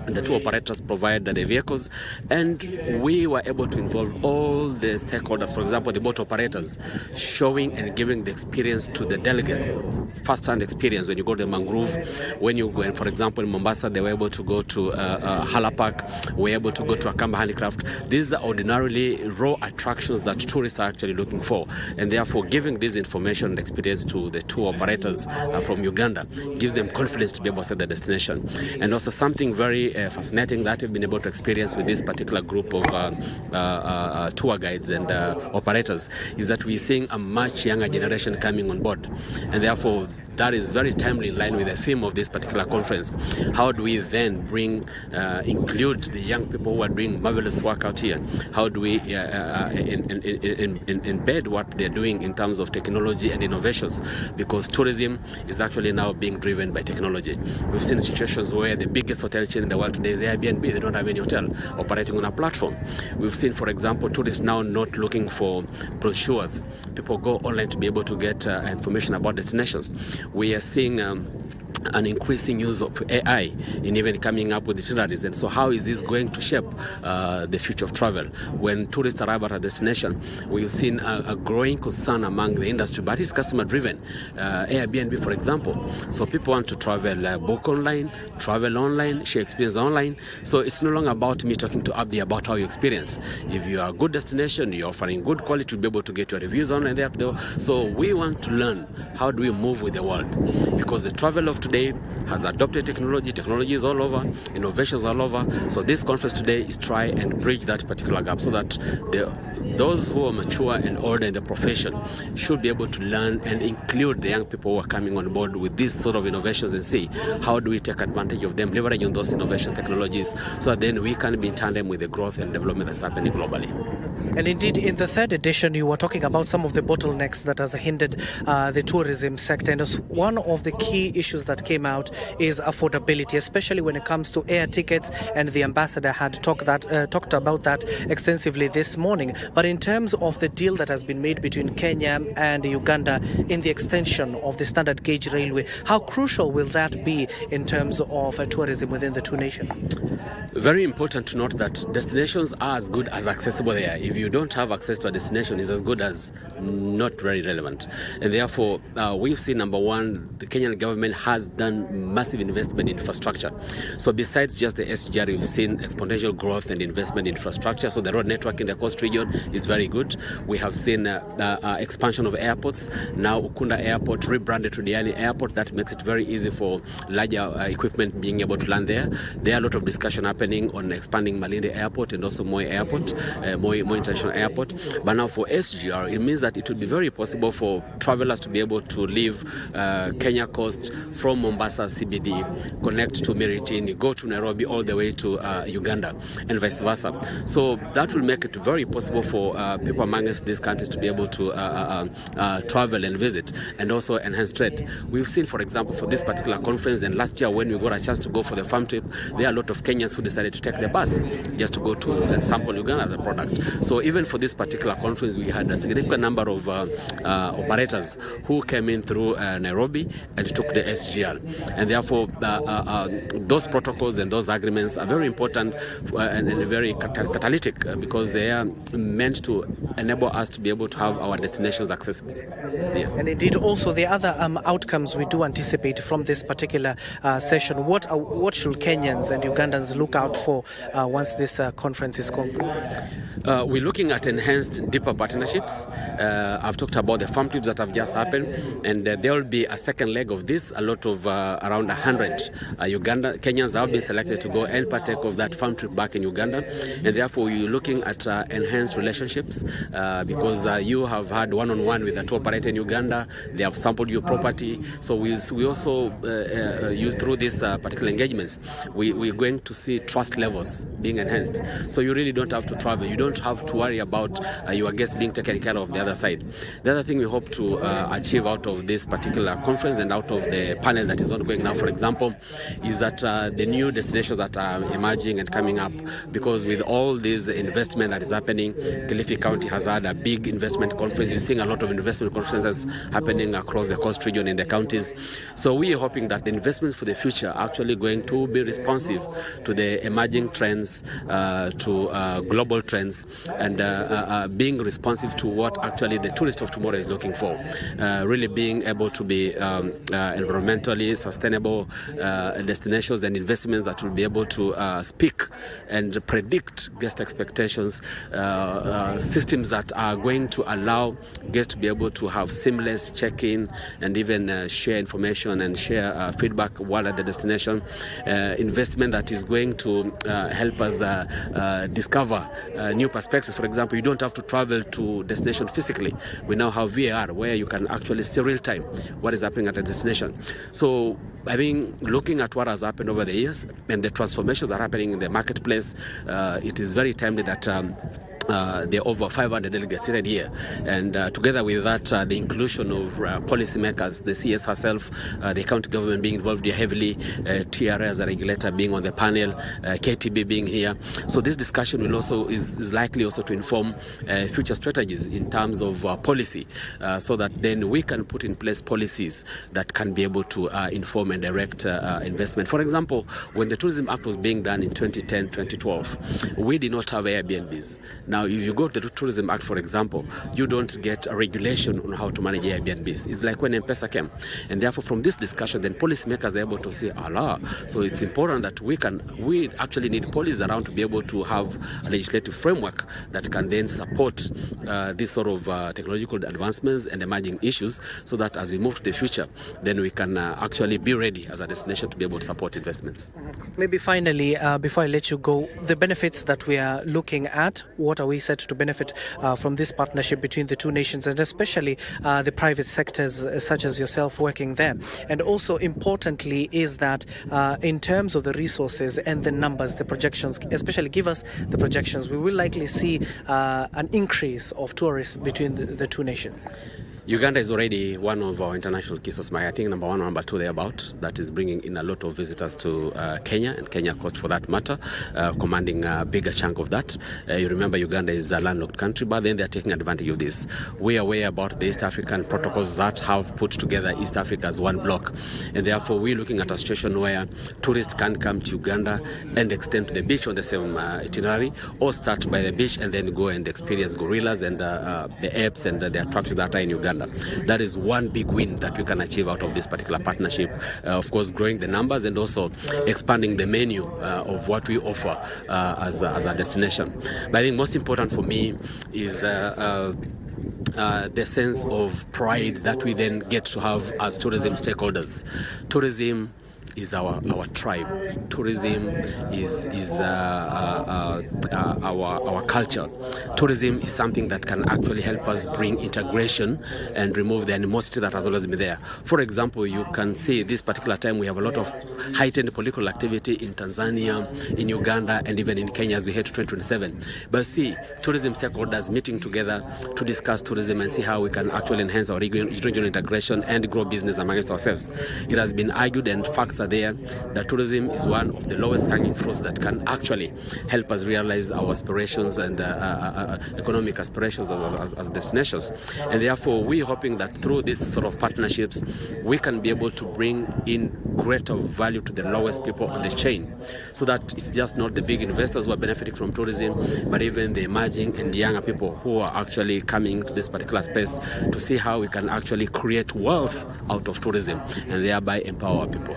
The two operators provide the vehicles, and we were able to involve all the stakeholders, for example, the boat operators, showing and giving the experience to the delegates, first-hand experience. When you go to the mangrove, when for example, in Mombasa, they were able to go to Hala Park, we were able to go to Akamba Handicraft. These are ordinarily raw attractions that tourists are actually looking for, and therefore giving this information and experience to the two operators from Uganda gives them confidence to be able to set the destination. And also something very fascinating that we've been able to experience with this particular group of tour guides and operators is that we're seeing a much younger generation coming on board, and therefore that is very timely in line with the theme of this particular conference. How do we then include the young people who are doing marvelous work out here? How do we embed what they're doing in terms of technology and innovations? Because tourism is actually now being driven by technology. We've seen situations where the biggest hotel chain in the world today is Airbnb. They don't have any hotel operating on a platform. We've seen, for example, tourists now not looking for brochures. People go online to be able to get information about destinations. We are seeing an increasing use of AI in even coming up with itineraries. And so how is this going to shape the future of travel? When tourists arrive at a destination, we've seen a growing concern among the industry, but it's customer driven. Airbnb, for example. So people want to travel, book online, travel online, share experience online. So it's no longer about me talking to Abdi about how you experience. If you are a good destination, you're offering good quality, to be able to get your reviews online there. So we want to learn, how do we move with the world? Because the travel of today has adopted technology. Technology is all over, innovations all over. So this conference today is try and bridge that particular gap so that those who are mature and older in the profession should be able to learn and include the young people who are coming on board with these sort of innovations and see how do we take advantage of them, leverage on those innovation technologies so that then we can be in tandem with the growth and development that's happening globally. And indeed, in the third edition, you were talking about some of the bottlenecks that has hindered the tourism sector. And one of the key issues that came out is affordability, especially when it comes to air tickets. And the ambassador had talked about that extensively this morning. But in terms of the deal that has been made between Kenya and Uganda in the extension of the standard gauge railway, how crucial will that be in terms of tourism within the two nations? Very important to note that destinations are as good as accessible they are. If you don't have access to a destination, it's as good as not very relevant. And therefore, we've seen, number one, the Kenyan government has done massive investment in infrastructure. So besides just the SGR, we've seen exponential growth and investment in infrastructure. So the road network in the coast region is very good. We have seen expansion of airports. Now Ukunda Airport rebranded to Diani Airport. That makes it very easy for larger equipment being able to land there. There are a lot of discussion happening on expanding Malindi Airport and also Moi Airport, Moi International Airport. But now for SGR, it means that it would be very possible for travelers to be able to leave Kenya coast from Mombasa CBD, connect to Miritini, go to Nairobi all the way to Uganda and vice versa. So that will make it very possible for people amongst these countries to be able to travel and visit and also enhance trade. We've seen, for example, for this particular conference and last year when we got a chance to go for the farm trip, there are a lot of Kenyans who decided to take the bus just to go to and sample Uganda as a product. So even for this particular conference, we had a significant number of operators who came in through Nairobi and took the SGR. And therefore, those protocols and those agreements are very important and very catalytic because they are meant to enable us to be able to have our destinations accessible. Yeah. And indeed, also the other outcomes we do anticipate from this particular session. What should Kenyans and Ugandans look out for once this conference is concluded? We're looking at enhanced, deeper partnerships. I've talked about the farm trips that have just happened, and there will be a second leg of this. A lot of around 100 Kenyans have been selected to go and partake of that farm trip back in Uganda, and therefore we're looking at enhanced relationships because you have had one-on-one with a tour operator in Uganda. They have sampled your property. So we also, through these particular engagements, we're going to see trust levels being enhanced. So you really don't have to travel. You don't have to worry about your guests being taken care of the other side. The other thing we hope to achieve out of this particular conference and out of the panel that is ongoing now, for example, is that the new destinations that are emerging and coming up, because with all this investment that is happening, Kilifi County has had a big investment conference. You're seeing a lot of investment conferences happening across the coast region in the counties. So we are hoping that the investments for the future are actually going to be responsive to the emerging trends, to global trends, and being responsive to what actually the tourist of tomorrow is looking for. Really being able to be environmentally sustainable destinations and investments that will be able to speak and predict guest expectations, systems that are going to allow guests to be able to have seamless check-in and even share information and share feedback while at the destination. Investment that is going to to help us discover new perspectives. For example, you don't have to travel to destination physically. We now have VAR, where you can actually see real time what is happening at a destination. So I think looking at what has happened over the years and the transformations that are happening in the marketplace, it is very timely that there are over 500 delegates seated here, and together with that, the inclusion of policymakers, the CS herself, the county government being involved here heavily, TRA as a regulator being on the panel, KTB being here. So this discussion will also is likely also to inform future strategies in terms of policy, so that then we can put in place policies that can be able to inform and direct investment. For example, when the Tourism Act was being done in 2010, 2012, we did not have Airbnbs. Now, if you go to the Tourism Act, for example, you don't get a regulation on how to manage Airbnbs. It's like when M-Pesa came. And therefore, from this discussion, then policymakers are able to say, Allah. So it's important that we actually need policies around to be able to have a legislative framework that can then support this sort of technological advancements and emerging issues, so that as we move to the future, then we can actually be ready as a destination to be able to support investments. Maybe finally, before I let you go, the benefits that we are looking at, what are we set to benefit from this partnership between the two nations, and especially the private sectors such as yourself working there? And also importantly is that in terms of the resources and the numbers, the projections, especially give us the projections, we will likely see an increase of tourists between the two nations. Uganda is already one of our international key source markets. I think number one or number two thereabout. That is bringing in a lot of visitors to Kenya, and Kenya coast for that matter, commanding a bigger chunk of that. You remember Uganda is a landlocked country, but then they're taking advantage of this. We are aware about the East African protocols that have put together East Africa as one block, and therefore we're looking at a situation where tourists can come to Uganda and extend to the beach on the same itinerary, or start by the beach and then go and experience gorillas and the apes and the attractions that are in Uganda. That is one big win that we can achieve out of this particular partnership. Of course, growing the numbers and also expanding the menu of what we offer as a destination. But I think most important for me is the sense of pride that we then get to have as tourism stakeholders. Tourism is our tribe. Tourism is our culture. Tourism is something that can actually help us bring integration and remove the animosity that has always been there. For example, you can see this particular time we have a lot of heightened political activity in Tanzania, in Uganda, and even in Kenya as we head to 2027. But see, tourism stakeholders meeting together to discuss tourism and see how we can actually enhance our regional integration and grow business amongst ourselves. It has been argued, and facts are there, that tourism is one of the lowest hanging fruits that can actually help us realize our aspirations and economic aspirations as destinations. And therefore, we're hoping that through these sort of partnerships, we can be able to bring in greater value to the lowest people on the chain, so that it's just not the big investors who are benefiting from tourism, but even the emerging and younger people who are actually coming to this particular space to see how we can actually create wealth out of tourism and thereby empower our people.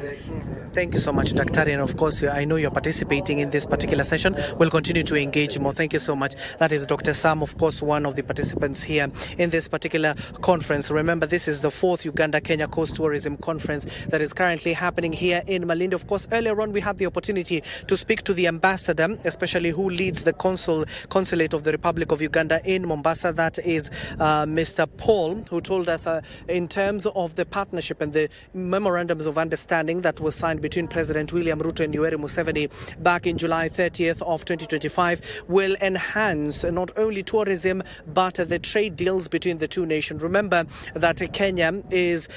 Thank you so much, Dr. And of course, I know you're participating in this particular session. We'll continue to engage more. Thank you so much. That is Dr. Sam, of course, one of the participants here in this particular conference. Remember, this is the 4th Uganda-Kenya Coast Tourism Conference that is currently happening here in Malindi. Of course, earlier on, we had the opportunity to speak to the ambassador, especially who leads the consulate of the Republic of Uganda in Mombasa. That is Mr. Paul, who told us in terms of the partnership and the memorandums of understanding that was signed between President William Ruto and Yoweri Museveni back in July 30th of 2025 will enhance not only tourism but the trade deals between the two nations. Remember that Kenya is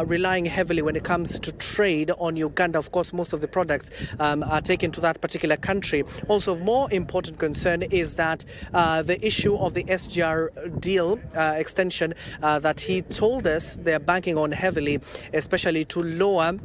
relying heavily when it comes to trade on Uganda. Of course, most of the products are taken to that particular country. Also, of more important concern is that the issue of the SGR deal extension that he told us they're banking on heavily, especially to lower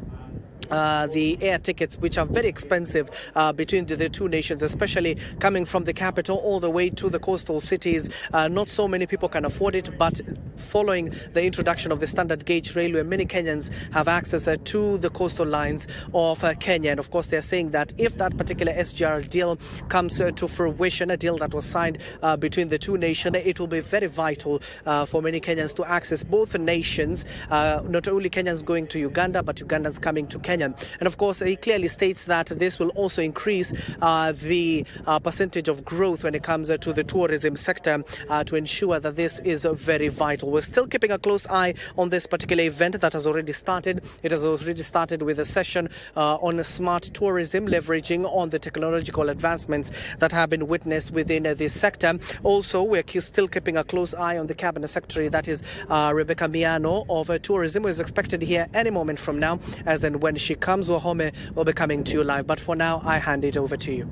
the air tickets, which are very expensive between the two nations, especially coming from the capital all the way to the coastal cities. Not so many people can afford it, but following the introduction of the standard gauge railway, many Kenyans have access to the coastal lines of Kenya. And of course, they're saying that if that particular SGR deal comes to fruition, a deal that was signed between the two nations, it will be very vital for many Kenyans to access both nations, not only Kenyans going to Uganda, but Ugandans coming to Kenya. Kenya. And of course, he clearly states that this will also increase the percentage of growth when it comes to the tourism sector to ensure that this is very vital. We're still keeping a close eye on this particular event that has already started. It has already started with a session on smart tourism, leveraging on the technological advancements that have been witnessed within this sector. Also, we're still keeping a close eye on the Cabinet Secretary, that is Rebecca Miano of Tourism, who is expected here any moment from now, as and when she comes. Wahome will be coming to you live. But for now, I hand it over to you.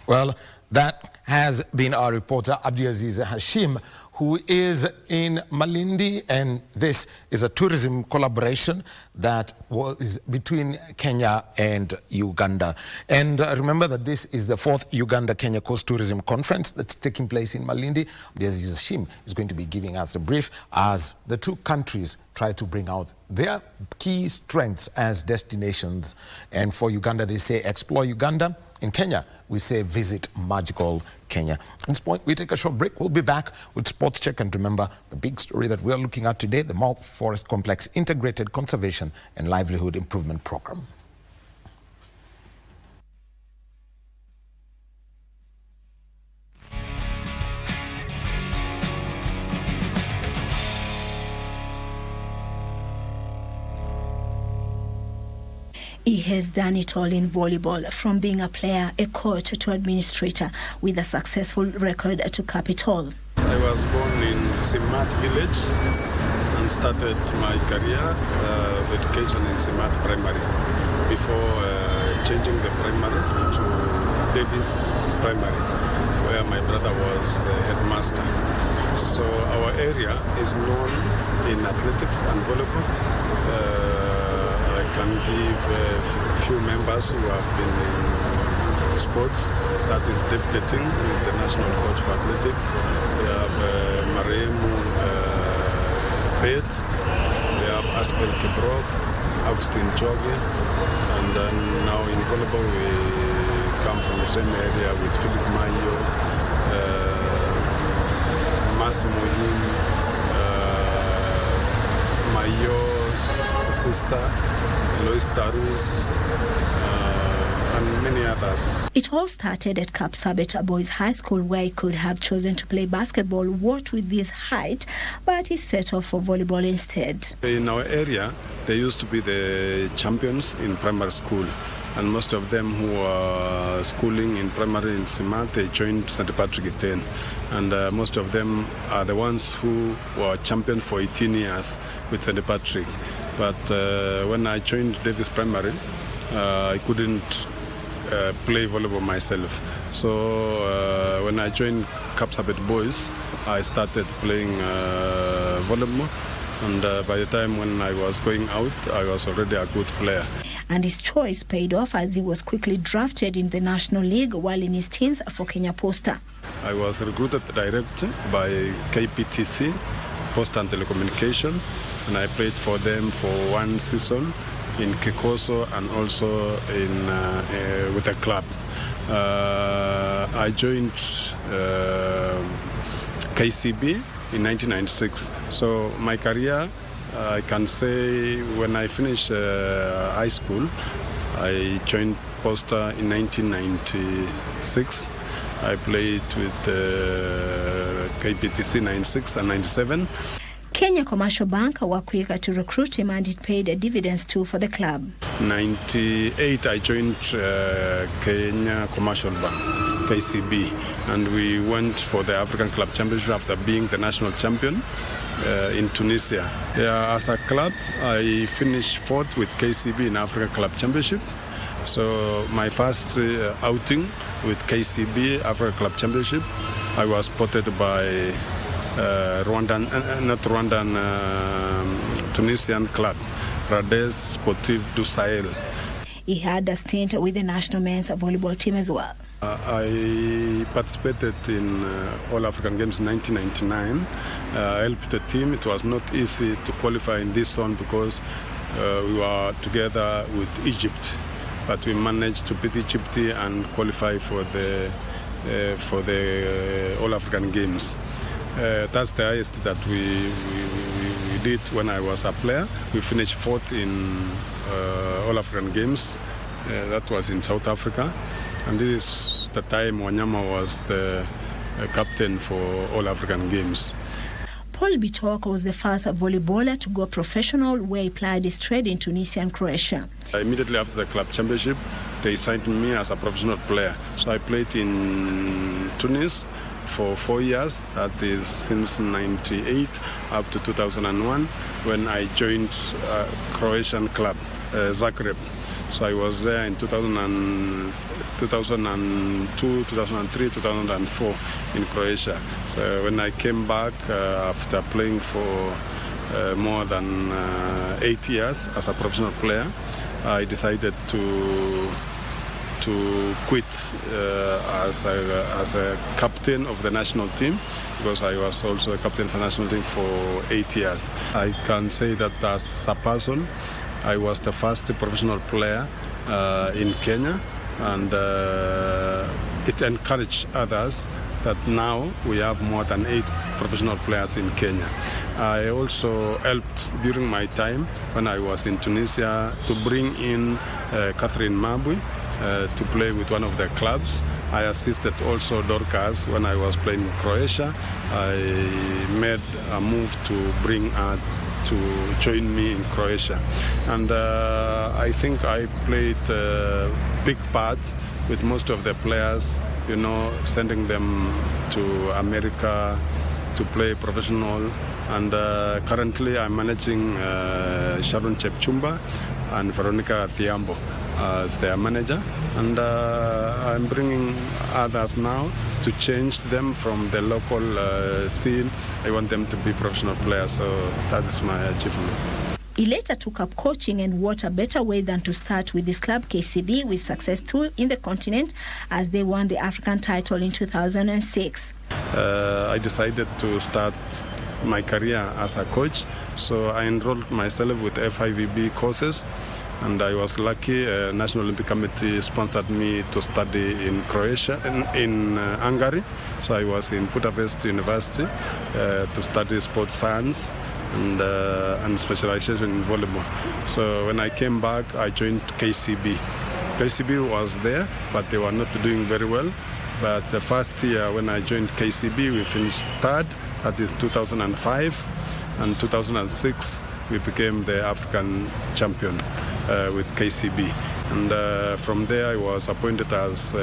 Well, that has been our reporter Abdiaziz Hashim, who is in Malindi, and this is a tourism collaboration that was between Kenya and Uganda. And remember that this is the 4th Uganda-Kenya Coast Tourism Conference that's taking place in Malindi. Abdiaziz Hashim is going to be giving us a brief as the two countries try to bring out their key strengths as destinations. And for Uganda, they say explore Uganda. In Kenya, we say visit magical Kenya. At this point, we take a short break. We'll be back with Sports Check. And remember, the big story that we are looking at today, the Mau Forest Complex Integrated Conservation and Livelihood Improvement Program. He has done it all in volleyball, from being a player, a coach to administrator, with a successful record to cap it all. I was born in Simat village and started my career of education in Simat Primary before changing the primary to Davis Primary, where my brother was the headmaster. So our area is known in athletics and volleyball. I can give a few members who have been in sports. That is David Letting, who is the national coach for athletics. We have Maremu Pet. We have Aspel Kibrok, Augustin Choge. And then now in volleyball, we come from the same area with Philip Mayo, Massimo Him, Mayo's sister, Lois Tarus, and many others. It all started at Kapsabet Boys High School, where he could have chosen to play basketball, what with his height, but he set off for volleyball instead. In our area, they used to be the champions in primary school, and most of them who are schooling in primary in Simat, they joined St. Patrick 10, and most of them are the ones who were champion for 18 years with St. Patrick. But when I joined Davis Primary, I couldn't play volleyball myself. So when I joined Kapsabet Boys, I started playing volleyball. And by the time when I was going out, I was already a good player. And his choice paid off, as he was quickly drafted in the National League while in his teens for Kenya Posta. I was recruited direct by KPTC, Post and Telecommunication, and I played for them for 1 season in Kikoso and also in with a club. I joined KCB in 1996. So my career, I can say, when I finished high school, I joined Posta in 1996. I played with KPTC 96 and 97. Kenya Commercial Bank were quicker to recruit him, and it paid dividends too for the club. 98, I joined Kenya Commercial Bank, KCB, and we went for the African Club Championship after being the national champion in Tunisia. As a club, I finished 4th with KCB in African Club Championship. So my first outing with KCB African Club Championship, I was spotted by Tunisian club, Rades Sportif du Sahel. He had a stint with the national men's volleyball team as well. I participated in All African Games in 1999. I helped the team. It was not easy to qualify in this zone because we were together with Egypt, but we managed to beat Egypt and qualify for the for the All African Games. That's the highest that we did when I was a player. We finished 4th in All African Games. That was in South Africa. And this is the time Wanyama was the captain for All African Games. Paul Bitok was the first volleyballer to go professional, where he plied his trade in Tunisia and Croatia. Immediately after the club championship, they signed me as a professional player. So I played in Tunis for 4 years, that is since 98 up to 2001, when I joined a Croatian club, Zagreb. So I was there in 2002, 2003, 2004 in Croatia. So when I came back after playing for more than 8 years as a professional player, I decided to quit as a captain of the national team, because I was also a captain for the national team for 8 years. I can say that as a person, I was the first professional player in Kenya, and it encouraged others that now we have more than 8 professional players in Kenya. I also helped during my time when I was in Tunisia to bring in Catherine Mabui to play with one of the clubs. I assisted also Dorcas when I was playing in Croatia. I made a move to bring her to join me in Croatia. And I think I played a big part with most of the players, you know, sending them to America to play professional. And currently I'm managing Sharon Chepchumba and Veronica Thiambo as their manager. And I'm bringing others now to change them from the local scene. I want them to be professional players, so that is my achievement. He later took up coaching, and what a better way than to start with his club KCB, with success too in the continent as they won the African title in 2006. I decided to start my career as a coach, so I enrolled myself with FIVB courses, and I was lucky. National Olympic Committee sponsored me to study in Croatia, in Hungary. So I was in Budapest University to study sports science and specialization in volleyball. So when I came back, I joined KCB. KCB was there, but they were not doing very well. But the first year when I joined KCB, we finished 3rd, that is 2005, and 2006 we became the African champion with KCB. And from there I was appointed as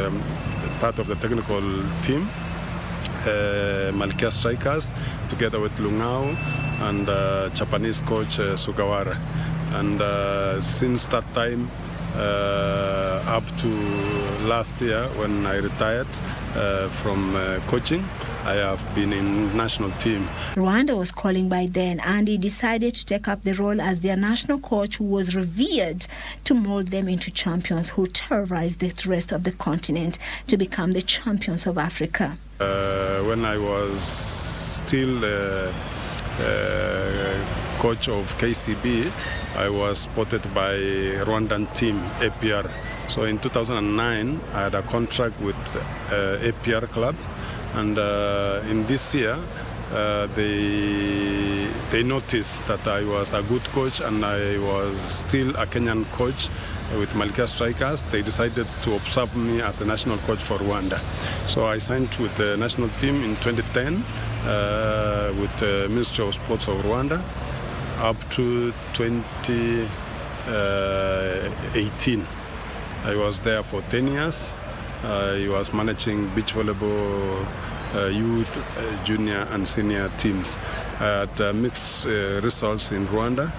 part of the technical team, Malkia Strikers, together with Lungao and Japanese coach Sugawara. And since that time up to last year when I retired from coaching, I have been in national team. Rwanda was calling by then, and he decided to take up the role as their national coach, who was revered to mold them into champions who terrorized the rest of the continent to become the champions of Africa. When I was still coach of KCB, I was spotted by Rwandan team, APR. So in 2009, I had a contract with APR club. And in this year, they noticed that I was a good coach and I was still a Kenyan coach with Malkia Strikers. They decided to observe me as a national coach for Rwanda. So I signed with the national team in 2010 with the Ministry of Sports of Rwanda up to 2018. I was there for 10 years. I was managing beach volleyball youth, junior and senior teams. I had mixed results in Rwanda,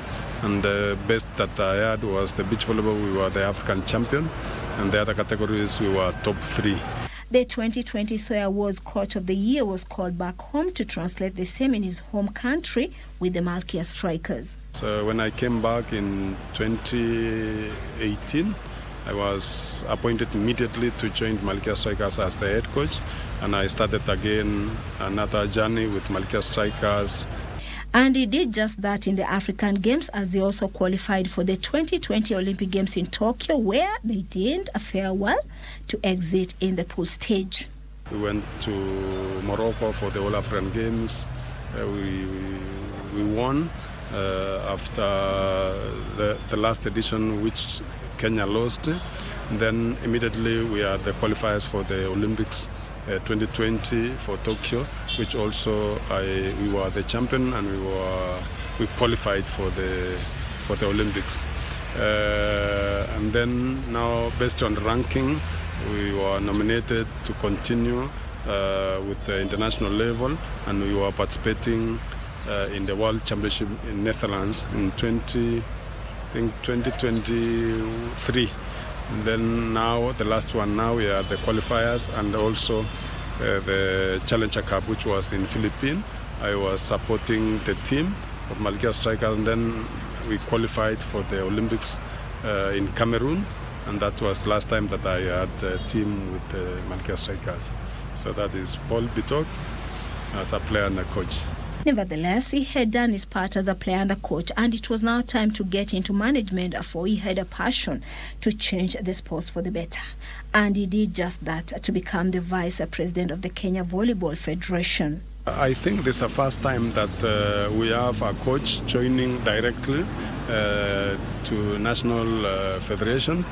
and the best that I had was the beach volleyball. We were the African champion, and the other categories we were top 3. The 2020 Soya Awards Coach of the Year was called back home to translate the same in his home country with the Malkia Strikers. So when I came back in 2018, I was appointed immediately to join Malkia Strikers as the head coach, and I started again another journey with Malkia Strikers. And he did just that in the African Games, as he also qualified for the 2020 Olympic Games in Tokyo, where they did a farewell to exit in the pool stage. We went to Morocco for the All African Games. We won after the last edition, which Kenya lost. And then immediately we had the qualifiers for the Olympics 2020 for Tokyo, which also we were the champion, and we qualified for the Olympics. And then now, based on the ranking, we were nominated to continue with the international level, and we were participating in the World Championship in Netherlands in 2023. And then now, the last one now, we are the qualifiers, and also the Challenger Cup, which was in Philippines. I was supporting the team of Malkia Strikers, and then we qualified for the Olympics in Cameroon, and that was last time that I had a team with the Malkia Strikers. So that is Paul Bitok as a player and a coach. Nevertheless, he had done his part as a player and a coach, and it was now time to get into management, for he had a passion to change the sports for the better. And he did just that, to become the vice president of the Kenya Volleyball Federation. I think this is the first time that we have a coach joining directly to National Federation.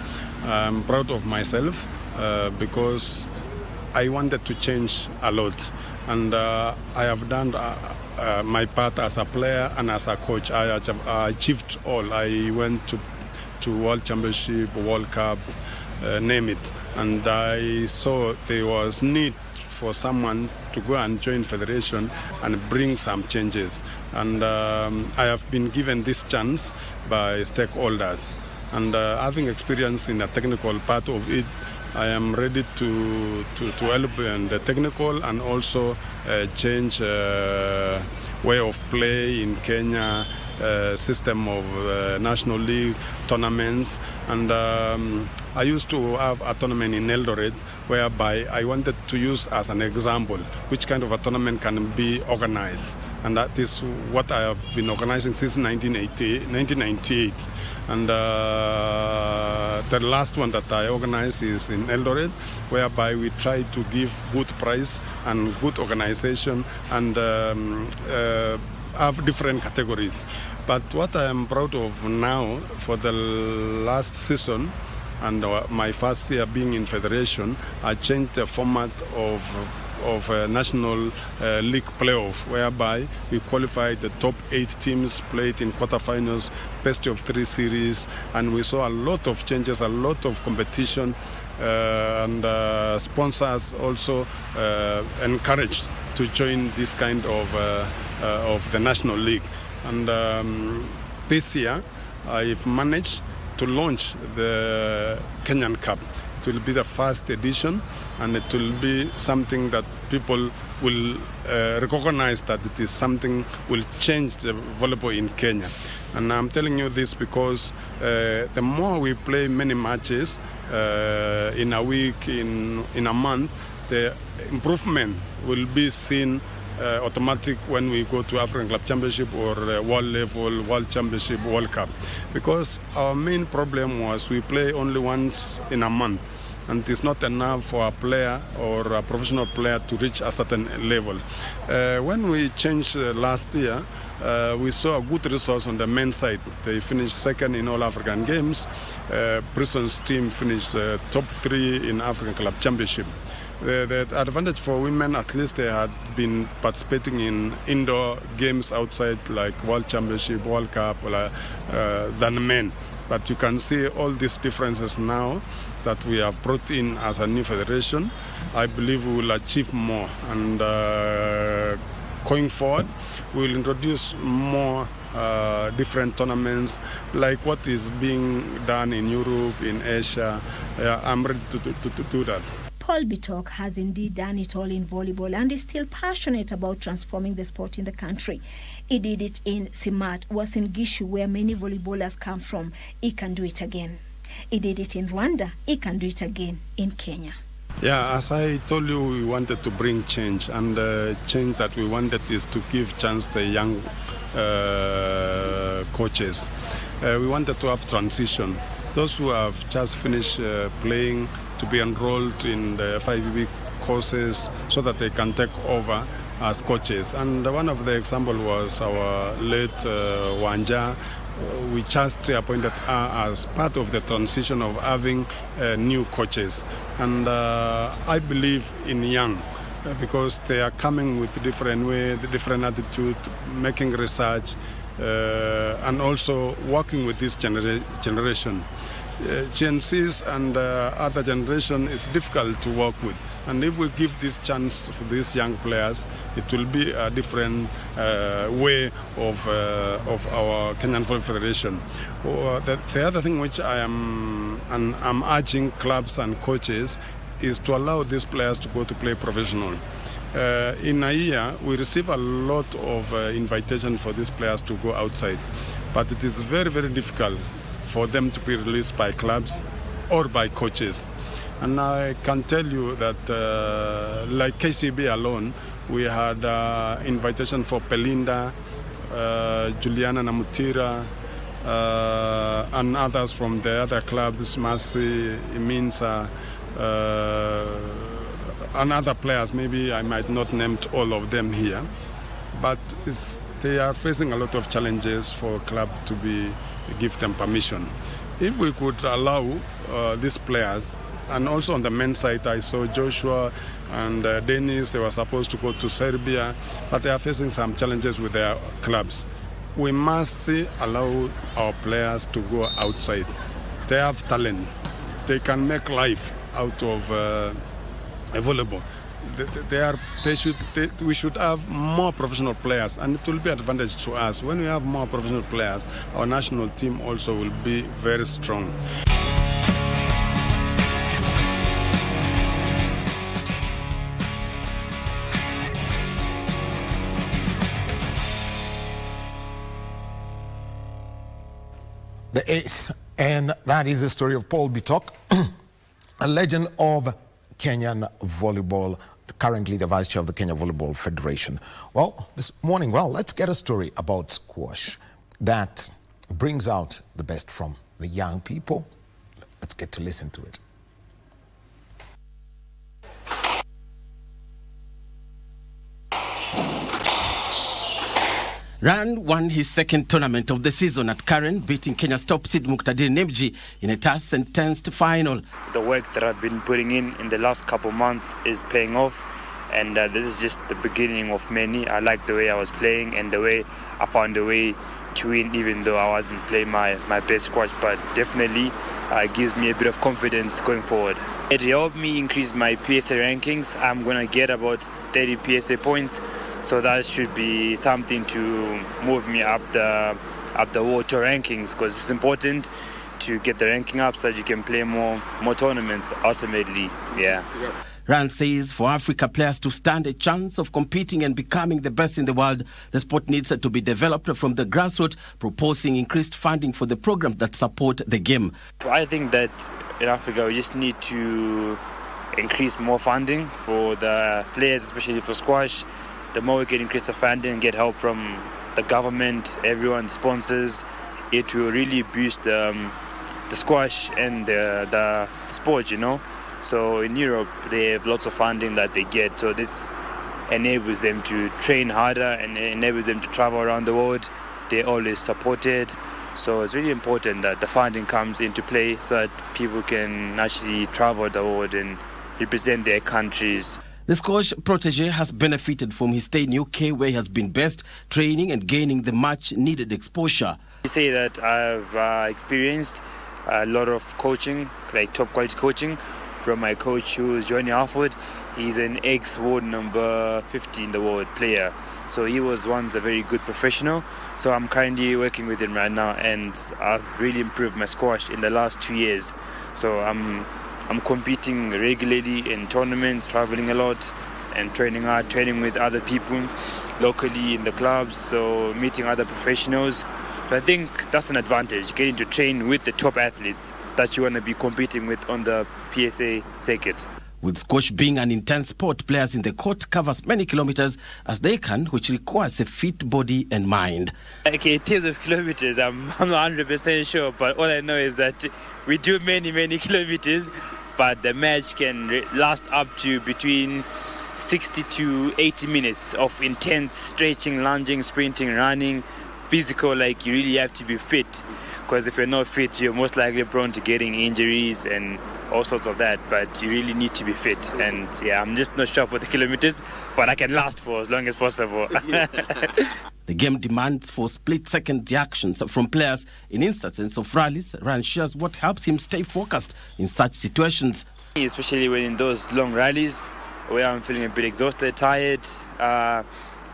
I'm proud of myself because I wanted to change a lot, and I have done my part as a player and as a coach. I achieved all. I went to World Championship, World Cup, name it, and I saw there was need for someone to go and join federation and bring some changes. And I have been given this chance by stakeholders. And having experience in the technical part of it, I am ready to help in the technical and also change way of play in Kenya, system of National League tournaments. And I used to have a tournament in Eldoret whereby I wanted to use as an example which kind of a tournament can be organized. And that is what I have been organizing since 1998. And the last one that I organized is in Eldoret, whereby we try to give good price and good organization and have different categories. But what I am proud of now, for the last season and my first year being in federation, I changed the format of a national league playoff, whereby we qualified the top 8 teams, played in quarterfinals, best of 3 series, and we saw a lot of changes, a lot of competition, and sponsors also encouraged to join this kind of the national league. And this year, I've managed to launch the Kenyan Cup. It will be the first edition, and it will be something that people will recognize that it is something will change the volleyball in Kenya. And I'm telling you this because the more we play many matches in a week, in a month, the improvement will be seen automatic when we go to African Club Championship or World Level, World Championship, World Cup. Because our main problem was we play only once in a month, and it's not enough for a player or a professional player to reach a certain level. When we changed last year, we saw a good results on the men's side. They finished second in all African games. Prison's team finished top 3 in African Club Championship. The advantage for women, at least they had been participating in indoor games outside like World Championship, World Cup, than men. But you can see all these differences now that we have brought in as a new federation. I believe we will achieve more. And going forward, we will introduce more different tournaments like what is being done in Europe, in Asia. I'm ready to do that. Paul Bitok has indeed done it all in volleyball and is still passionate about transforming the sport in the country. He did it in Simat, Uasin Gishu, where many volleyballers come from. He can do it again. He did it in Rwanda. He can do it again in Kenya. Yeah, as I told you, we wanted to bring change, and the change that we wanted is to give chance to young coaches. We wanted to have transition. Those who have just finished playing to be enrolled in the 5-week courses so that they can take over as coaches. And one of the example was our late Wanja. We just appointed as part of the transition of having new coaches. And I believe in young because they are coming with different way, different attitude, making research, and also working with this generation. Gen Zs and other generation is difficult to work with. And if we give this chance for these young players, it will be a different way of our Kenyan Football Federation. The other thing which I'm urging clubs and coaches is to allow these players to go to play professional. In a year, we receive a lot of invitation for these players to go outside, but it is very, very difficult for them to be released by clubs or by coaches. And I can tell you that like KCB alone, we had invitation for Pelinda, Juliana Namutira, and others from the other clubs, Mercy, Iminsa, and other players. Maybe I might not name all of them here, but they are facing a lot of challenges for club to give them permission. If we could allow these players, and also on the men's side, I saw Joshua and Dennis, they were supposed to go to Serbia, but they are facing some challenges with their clubs. We must allow our players to go outside. They have talent. They can make life out of volleyball. We should have more professional players, and it will be an advantage to us. When we have more professional players, our national team also will be very strong. The ace, and that is the story of Paul Bitok, a legend of Kenyan volleyball, currently the vice chair of the Kenya Volleyball Federation. Well, this morning, let's get a story about squash that brings out the best from the young people. Let's get to listen to it. Ran won his second tournament of the season at Karen, beating Kenya's top seed Muqtadir Nemji in a tough sentenced final. The work that I've been putting in the last couple months is paying off, and this is just the beginning of many. I like the way I was playing and the way I found a way to win, even though I wasn't playing my best squash, but definitely gives me a bit of confidence going forward. It helped me increase my PSA rankings. I'm going to get about 30 PSA points. So that should be something to move me up the World Tour rankings, because it's important to get the ranking up so that you can play more tournaments ultimately. Yeah. Rand says for Africa players to stand a chance of competing and becoming the best in the world, the sport needs to be developed from the grassroots, proposing increased funding for the programs that support the game. I think that in Africa we just need to increase more funding for the players, especially for squash. The more we can increase the funding and get help from the government, everyone, sponsors, it will really boost the squash and the sport, you know. So in Europe, they have lots of funding that they get. So this enables them to train harder and enables them to travel around the world. They're always supported. So it's really important that the funding comes into play so that people can actually travel the world and represent their countries. The squash protege has benefited from his stay in UK, where he has been best, training and gaining the much-needed exposure. I say that I've experienced a lot of coaching, like top-quality coaching, from my coach, who is Johnny Alford. He's an ex-world number 50 in the world player. So he was once a very good professional. So I'm currently working with him right now, and I've really improved my squash in the last 2 years. So I'm competing regularly in tournaments, traveling a lot, and training hard, training with other people locally in the clubs, so meeting other professionals. So I think that's an advantage, getting to train with the top athletes that you want to be competing with on the PSA circuit. With squash being an intense sport, players in the court cover as many kilometers as they can, which requires a fit body and mind. Okay, in terms of kilometers, I'm not 100% sure, but all I know is that we do many kilometers. but the match can last up to between 60 to 80 minutes of intense stretching, lunging, sprinting, running, physical. Like, you really have to be fit, because if you're not fit, you're most likely prone to getting injuries and all sorts of that. But you really need to be fit. And yeah, I'm just not sure for the kilometers, but I can last for as long as possible. The game demands for split-second reactions from players in instances of rallies. Ryan shares what helps him stay focused in such situations. Especially when in those long rallies where I'm feeling a bit exhausted, tired. I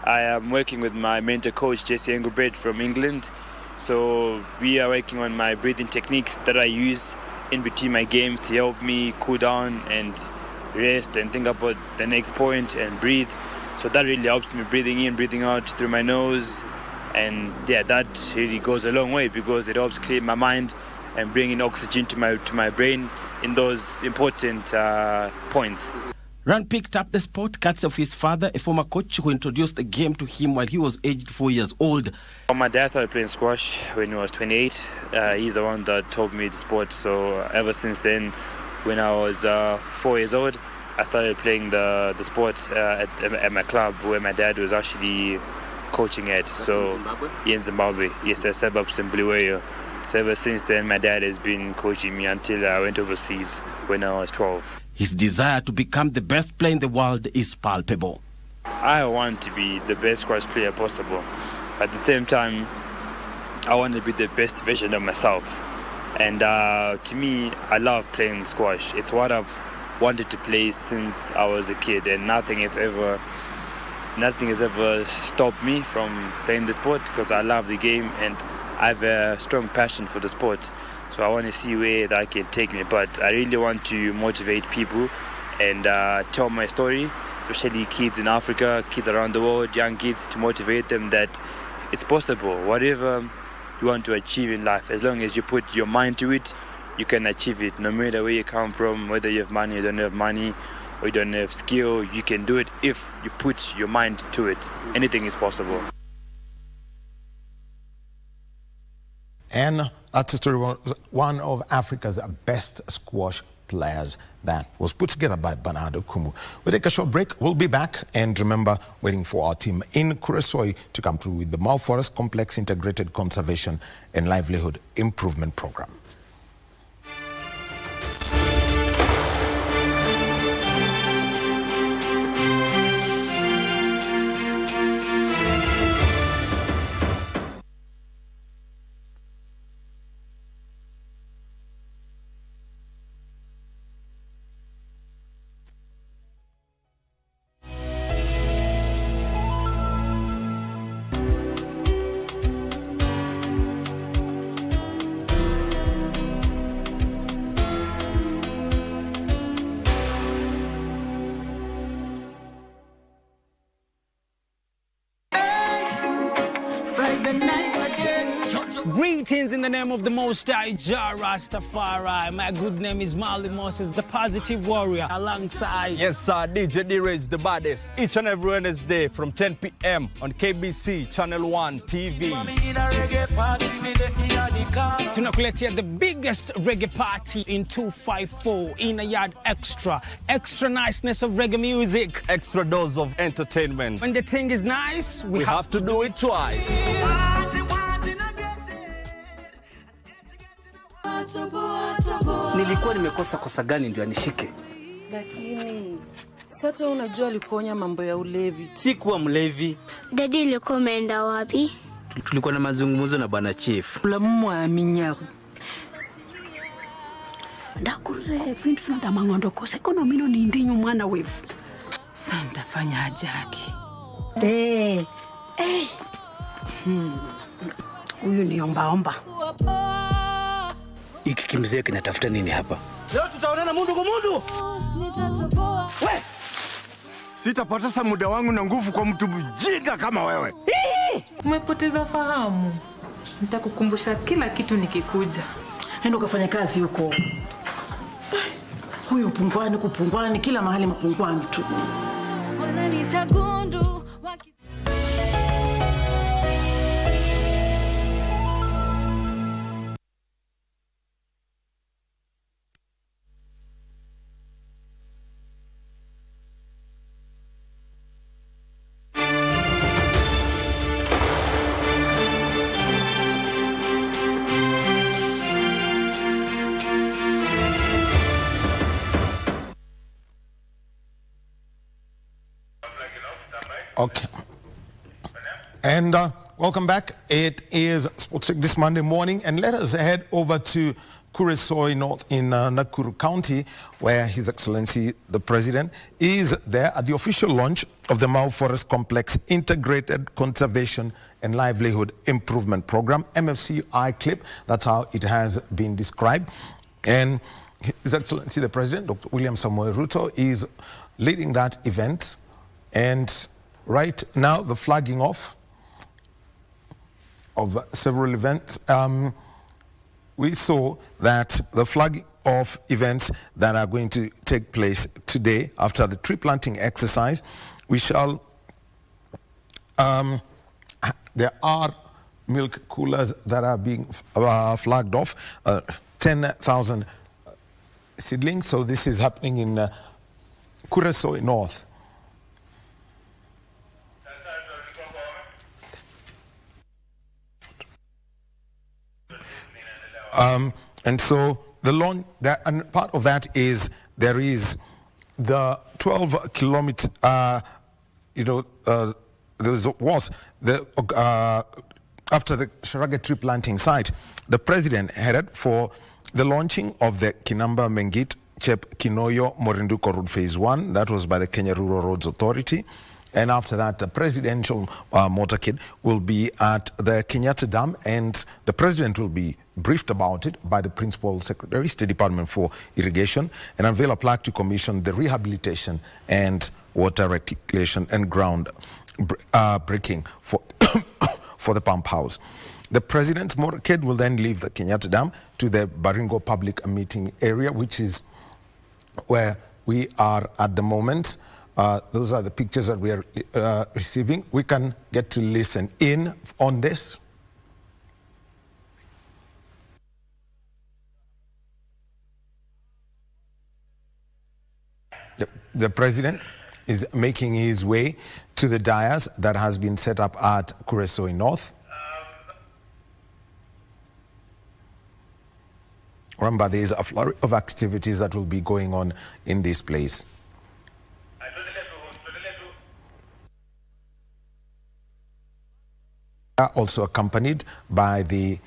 am working with my mentor coach, Jesse Engelbrecht from England. So we are working on my breathing techniques that I use in between my games to help me cool down and rest and think about the next point and breathe. So that really helps me, breathing in, breathing out through my nose. And yeah, that really goes a long way, because it helps clear my mind and bring in oxygen to my brain in those important points. Ran picked up the sport courtesy of his father, a former coach who introduced the game to him while he was aged 4 years old. My dad started playing squash when he was 28. He's the one that taught me the sport. So ever since then, when I was 4 years old, I started playing the sport at my club where my dad was actually coaching at. So in Zimbabwe, yes, the suburbs in Bulawayo. So ever since then, my dad has been coaching me until I went overseas when I was 12. His desire to become the best player in the world is palpable. I want to be the best squash player possible. At the same time, I want to be the best version of myself. And to me, I love playing squash. It's what I've wanted to play since I was a kid, and nothing has ever stopped me from playing the sport, because I love the game and I have a strong passion for the sport. So I want to see where that can take me. But I really want to motivate people and tell my story, especially kids in Africa, kids around the world, young kids, to motivate them that it's possible. Whatever you want to achieve in life, as long as you put your mind to it, you can achieve it. No matter where you come from, whether you have money, you don't have money, or you don't have skill, you can do it if you put your mind to it. Anything is possible. And that story was one of Africa's best squash players that was put together by Bernardo Kumu. We'll take a short break. We'll be back. And remember, waiting for our team in Kuresoi to come through with the Mau Forest Complex Integrated Conservation and Livelihood Improvement Program. Greetings in the name of the Most High Jah Rastafari. My good name is Marley Moses, the positive warrior, alongside... Yes, sir, DJ D-Rage, the baddest. Each and every Wednesday from 10 p.m. on KBC Channel 1 TV. Tunakuletea the biggest reggae party in 254 in a yard extra. Extra niceness of reggae music. Extra dose of entertainment. When the thing is nice, we have to do it twice. Nilikuwa nimekosa kosa gani ndio anishike? Lakini sasa unajua alikuonya mambo ya ulevi. Sikuwa mlevi. Daddy alikuwa ameenda wapi? Tulikuwa na mazungumzo na bwana chief. Ulamumwa aminyago. Ndakure vindu ndamangondo kose kono mino ni ndinyu mwana wevu. Santa fanya ajaki. Huyu ni omba. Iki kimzee kinatafuta nini hapa? Leo tutaonana mundu kwa mundu. We! Sitapoteza muda wangu na nguvu kwa mtu mjinga kama wewe. Umepoteza fahamu. Nitakukumbusha kila kitu nikikuja. Endo kafanya kazi huko. Huyu kupungwani kila mahali mpungwani tu. Nitagundu Okay. And welcome back. It is Sports Check this Monday morning, and let us head over to Kuresoi North in Nakuru County, where His Excellency the President is there at the official launch of the Mau Forest Complex Integrated Conservation and Livelihood Improvement Program, MFCI CLIP. That's how it has been described. And His Excellency the President, Dr. William Samoei Ruto, is leading that event. And right now, the flagging off of several events. We saw that the flag of events that are going to take place today after the tree planting exercise, we shall, there are milk coolers that are being flagged off, 10,000 seedlings. So this is happening in Kuresoi North. And so the launch, and part of that is there is the 12-kilometer, there was the after the Sharaga tree planting site, the president headed for the launching of the Kinamba Mengit Chep Kinoyo Morinduko Road Phase 1. That was by the Kenya Rural Roads Authority. And after that, the presidential motorcade will be at the Kenyatta Dam, and the president will be briefed about it by the Principal Secretary, State Department for Irrigation, and unveil a plaque to commission the rehabilitation and water rectification and ground breaking for, for the pump house. The president's motorcade will then leave the Kenyatta Dam to the Baringo Public Meeting Area, which is where we are at the moment. Those are the pictures that we are receiving. We can get to listen in on this. The president is making his way to the dais that has been set up at Kuresoi North. Remember, there is a flurry of activities that will be going on in this place. Also accompanied by the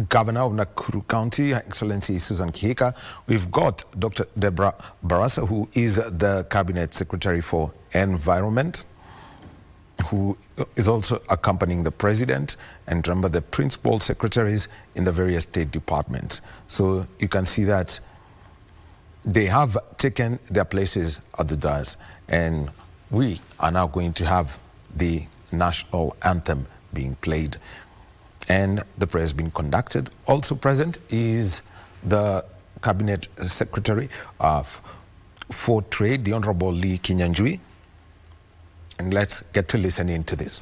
Governor of Nakuru County, Her Excellency Susan Kihika. We've got Dr. Deborah Barasa, who is the Cabinet Secretary for Environment, who is also accompanying the President, and remember the Principal Secretaries in the various state departments. So you can see that they have taken their places at the dais, and we are now going to have the national anthem being played, and the prayer has been conducted. Also present is the Cabinet Secretary for Trade, the Honorable Lee Kinyanjui. And let's get to listen into this.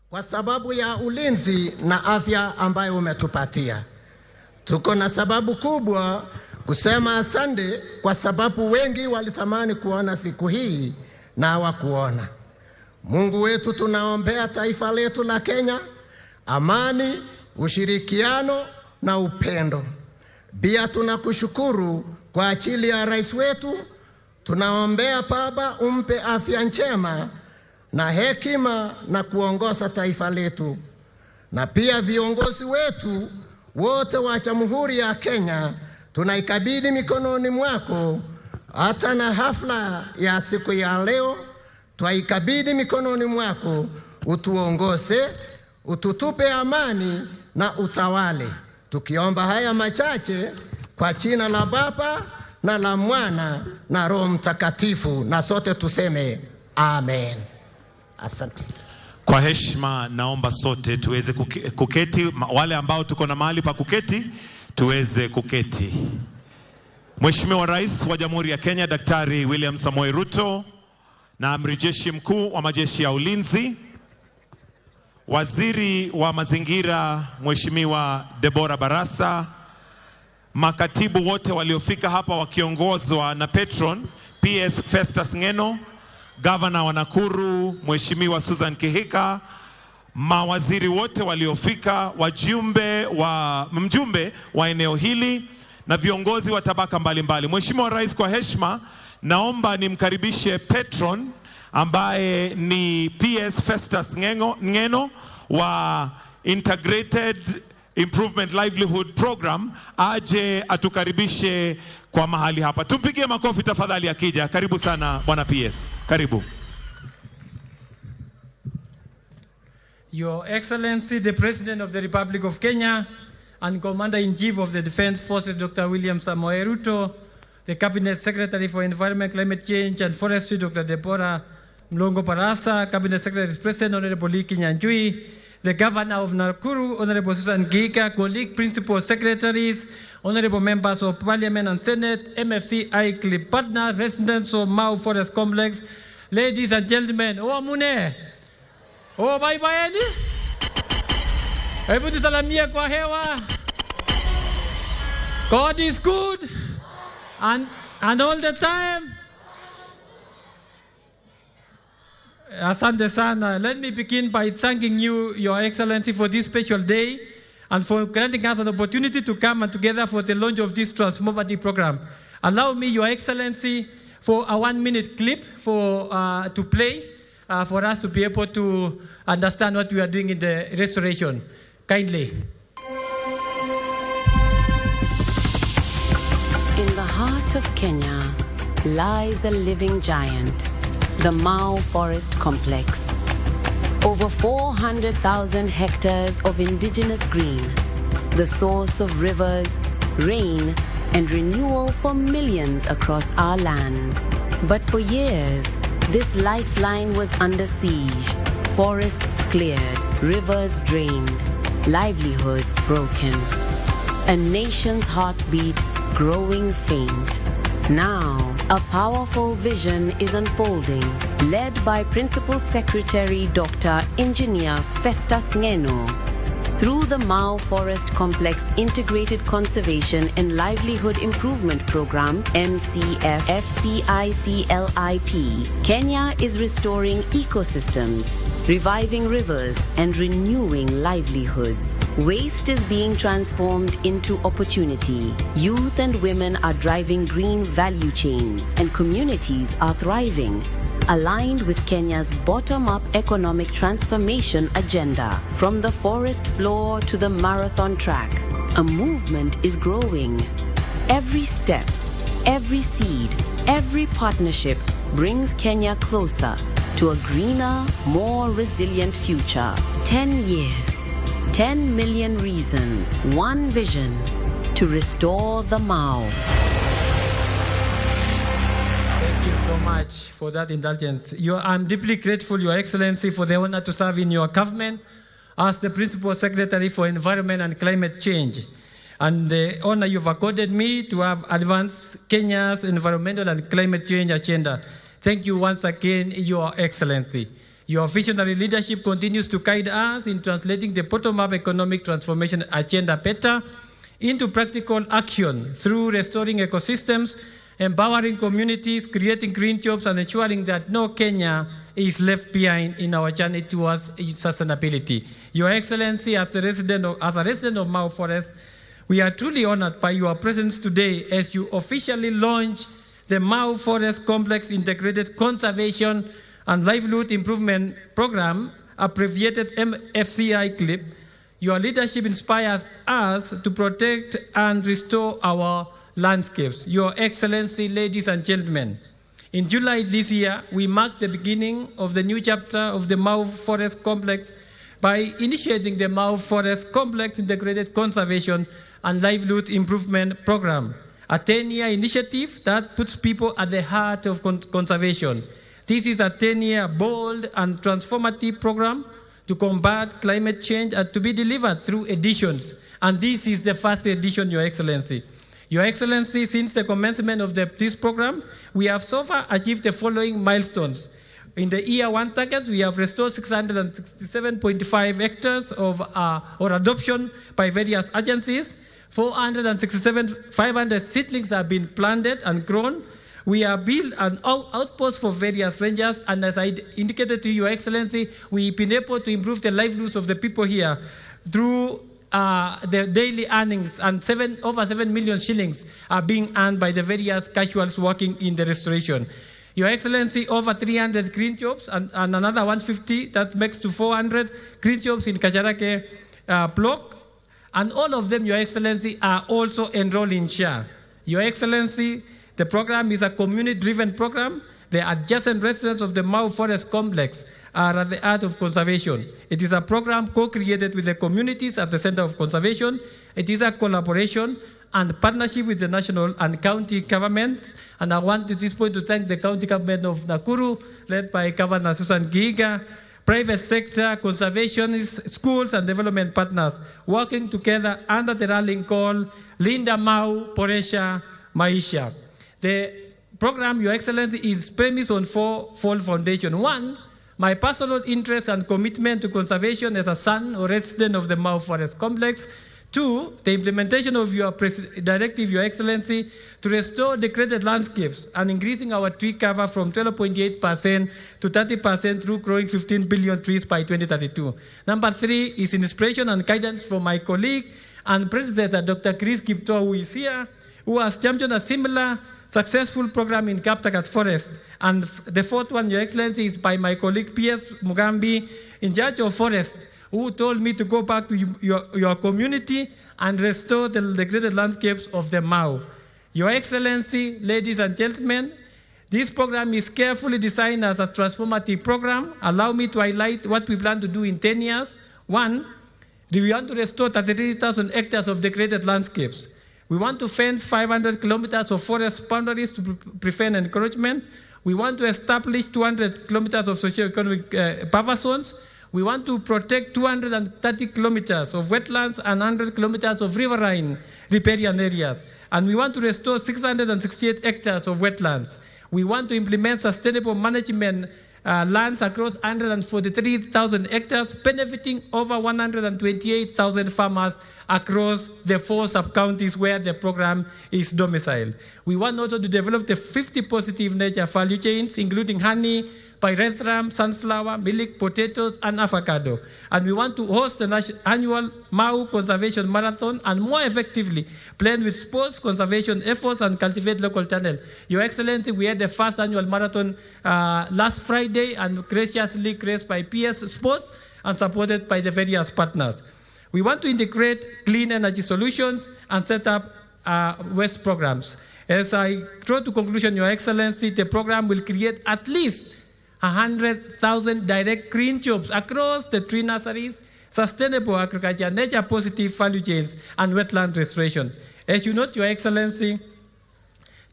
Kwa sababu ya ulinzi na afya ambayo umetupatia, tuko na sababu kubwa kusema asante, kwa sababu wengi walitamani kuona siku hii na hawakuona. Mungu wetu, tunaombea taifa letu la Kenya amani, ushirikiano na upendo. Pia tunakushukuru kwa ajili ya rais wetu. Tunaombea Baba umpe afya njema na hekima na kuongoza taifa letu. Na pia viongozi wetu wote wa Jamhuri ya Kenya tunaikabidhi mikononi mwako. Hata na hafla ya siku ya leo twaikabidhi mikononi mwako. Utuongoze, ututupe amani na utawale. Tukiomba haya machache kwa jina la Baba na la Mwana na Roho Mtakatifu, na sote tuseme amen. Asante. Kwa heshima naomba sote tuweze kuketi, wale ambao tuko na mahali pa kuketi tuweze kuketi. Mheshimiwa Rais wa Jamhuri ya Kenya Daktari William Samoei Ruto, na Amiri Jeshi Mkuu wa Majeshi ya Ulinzi, Waziri wa Mazingira Mheshimiwa Deborah Barasa, makatibu wote waliofika hapa wakiongozwa na Patron PS Festus Ngeno, Governor wa Nakuru Mheshimiwa Susan Kihika, mawaziri wote waliofika, mjumbe wa eneo hili na viongozi wa tabaka mbalimbali. Mheshimiwa Rais, kwa heshima naomba nimkaribishe patron ambaye ni PS Festus Ngeno wa Integrated Improvement Livelihood Program aje atukaribishe kwa mahali hapa. Tumpigie makofi tafadhali akija. Karibu sana Bwana PS. Karibu. Your Excellency, the President of the Republic of Kenya and Commander-in-Chief of the Defense Forces, Dr. William Samoei Ruto, the Cabinet Secretary for Environment, Climate Change and Forestry, Dr. Deborah Mlongo Parasa, Cabinet Secretary President, Honorable Lee Kinyanjui, the Governor of Nakuru, Honorable Susan Giga, colleague Principal Secretaries, Honorable Members of Parliament and Senate, MFCI CLIP partners, residents of Mau Forest Complex, ladies and gentlemen, Mune, bye-bye. Hebu tusalamia kwa hewa. God is good and all the time. Asante sana. Let me begin by thanking you, Your Excellency, for this special day and for granting us an opportunity to come together for the launch of this transformative program. Allow me, Your Excellency, for a 1-minute clip to play for us to be able to understand what we are doing in the restoration. Kindly. In the heart of Kenya lies a living giant, the Mau Forest Complex. Over 400,000 hectares of indigenous green, the source of rivers, rain, and renewal for millions across our land. But for years, this lifeline was under siege. Forests cleared, rivers drained, livelihoods broken. A nation's heartbeat growing faint. Now, a powerful vision is unfolding, led by Principal Secretary Dr. Engineer Festus Ngeno. Through the Mau Forest Complex Integrated Conservation and Livelihood Improvement Program, MCF-FCICLIP, Kenya is restoring ecosystems, reviving rivers, and renewing livelihoods. Waste is being transformed into opportunity. Youth and women are driving green value chains, and communities are thriving, aligned with Kenya's bottom-up economic transformation agenda. From the forest floor to the marathon track, a movement is growing. Every step, every seed, every partnership brings Kenya closer to a greener, more resilient future. 10 years, 10 million reasons, one vision to restore the Mau. Thank you so much for that indulgence. I'm deeply grateful, Your Excellency, for the honor to serve in your government as the Principal Secretary for Environment and Climate Change, and the honor you've accorded me to have advanced Kenya's environmental and climate change agenda. Thank you once again, Your Excellency. Your visionary leadership continues to guide us in translating the bottom-up economic transformation agenda better into practical action through restoring ecosystems, empowering communities, creating green jobs, and ensuring that no Kenya is left behind in our journey towards sustainability. Your Excellency, as a resident of Mau Forest, we are truly honored by your presence today as you officially launch the Mau Forest Complex Integrated Conservation and Livelihood Improvement Program, abbreviated MFCI CLIP. Your leadership inspires us to protect and restore our landscapes. Your Excellency, ladies and gentlemen, in July this year, we marked the beginning of the new chapter of the Mau Forest Complex by initiating the Mau Forest Complex Integrated Conservation and Livelihood Improvement Program, a 10-year initiative that puts people at the heart of conservation. This is a 10-year bold and transformative program to combat climate change and to be delivered through editions. And this is the first edition, Your Excellency. Your Excellency, since the commencement of this program, we have so far achieved the following milestones. In the year one targets, we have restored 667.5 hectares of or adoption by various agencies. 500 seedlings have been planted and grown. We have built an outpost for various rangers, and as I indicated to Your Excellency, we've been able to improve the livelihoods of the people here through the daily earnings, and over 7 million shillings are being earned by the various casuals working in the restoration. Your Excellency, over 300 green jobs and another 150, that makes to 400 green jobs in Kajarake block. And all of them, Your Excellency, are also enrolled in SHA. Your Excellency, the program is a community-driven program. The adjacent residents of the Mau Forest Complex are at the heart of conservation. It is a program co-created with the communities at the center of conservation. It is a collaboration and partnership with the national and county government. And I want at this point to thank the county government of Nakuru, led by Governor Susan Giga, private sector, conservationists, schools, and development partners working together under the rallying call, Linda Mau Poresha Maisha. The program, Your Excellency, is premised on four-fold foundation. One, my personal interest and commitment to conservation as a son or resident of the Mau Forest Complex. Two, the implementation of your directive, Your Excellency, to restore degraded landscapes and increasing our tree cover from 12.8% to 30% through growing 15 billion trees by 2032. Number three is inspiration and guidance from my colleague and predecessor, Dr. Chris Kipto, who is here, who has championed a similar successful program in Kaptagat Forest. And the fourth one, Your Excellency, is by my colleague P.S. Mugambi, in charge of forest, who told me to go back to your community and restore the degraded landscapes of the Mau. Your Excellency, ladies and gentlemen, this program is carefully designed as a transformative program. Allow me to highlight what we plan to do in 10 years. One, we want to restore 33,000 hectares of degraded landscapes. We want to fence 500 kilometers of forest boundaries to prevent encroachment. We want to establish 200 kilometers of socio-economic buffer zones. We want to protect 230 kilometers of wetlands and 100 kilometers of riverine riparian areas. And we want to restore 668 hectares of wetlands. We want to implement sustainable management lands across 143,000 hectares, benefiting over 128,000 farmers across the 4 sub-counties where the program is domiciled. We want also to develop the 50 positive nature value chains, including honey, pyrethrum, sunflower, milk, potatoes, and avocado. And we want to host the annual Mau Conservation Marathon and more effectively blend with sports, conservation efforts, and cultivate local talent. Your Excellency, we had the first annual marathon last Friday and graciously graced by PS Sports and supported by the various partners. We want to integrate clean energy solutions and set up waste programs. As I draw to conclusion, Your Excellency, the program will create at least 100,000 direct green jobs across the tree nurseries, sustainable agriculture, nature-positive value chains, and wetland restoration. As you note, Your Excellency,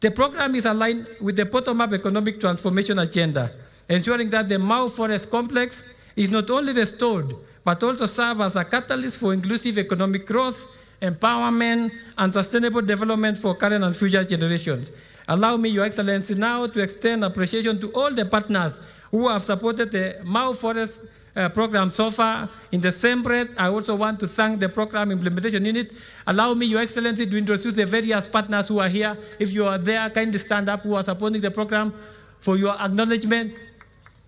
the program is aligned with the bottom-up economic transformation agenda, ensuring that the Mau Forest Complex is not only restored, but also serve as a catalyst for inclusive economic growth, empowerment, and sustainable development for current and future generations. Allow me, Your Excellency, now to extend appreciation to all the partners who have supported the Mau Forest program so far. In the same breath, I also want to thank the program implementation unit. Allow me, Your Excellency, to introduce the various partners who are here. If you are there, kindly stand up, who are supporting the program, for your acknowledgement.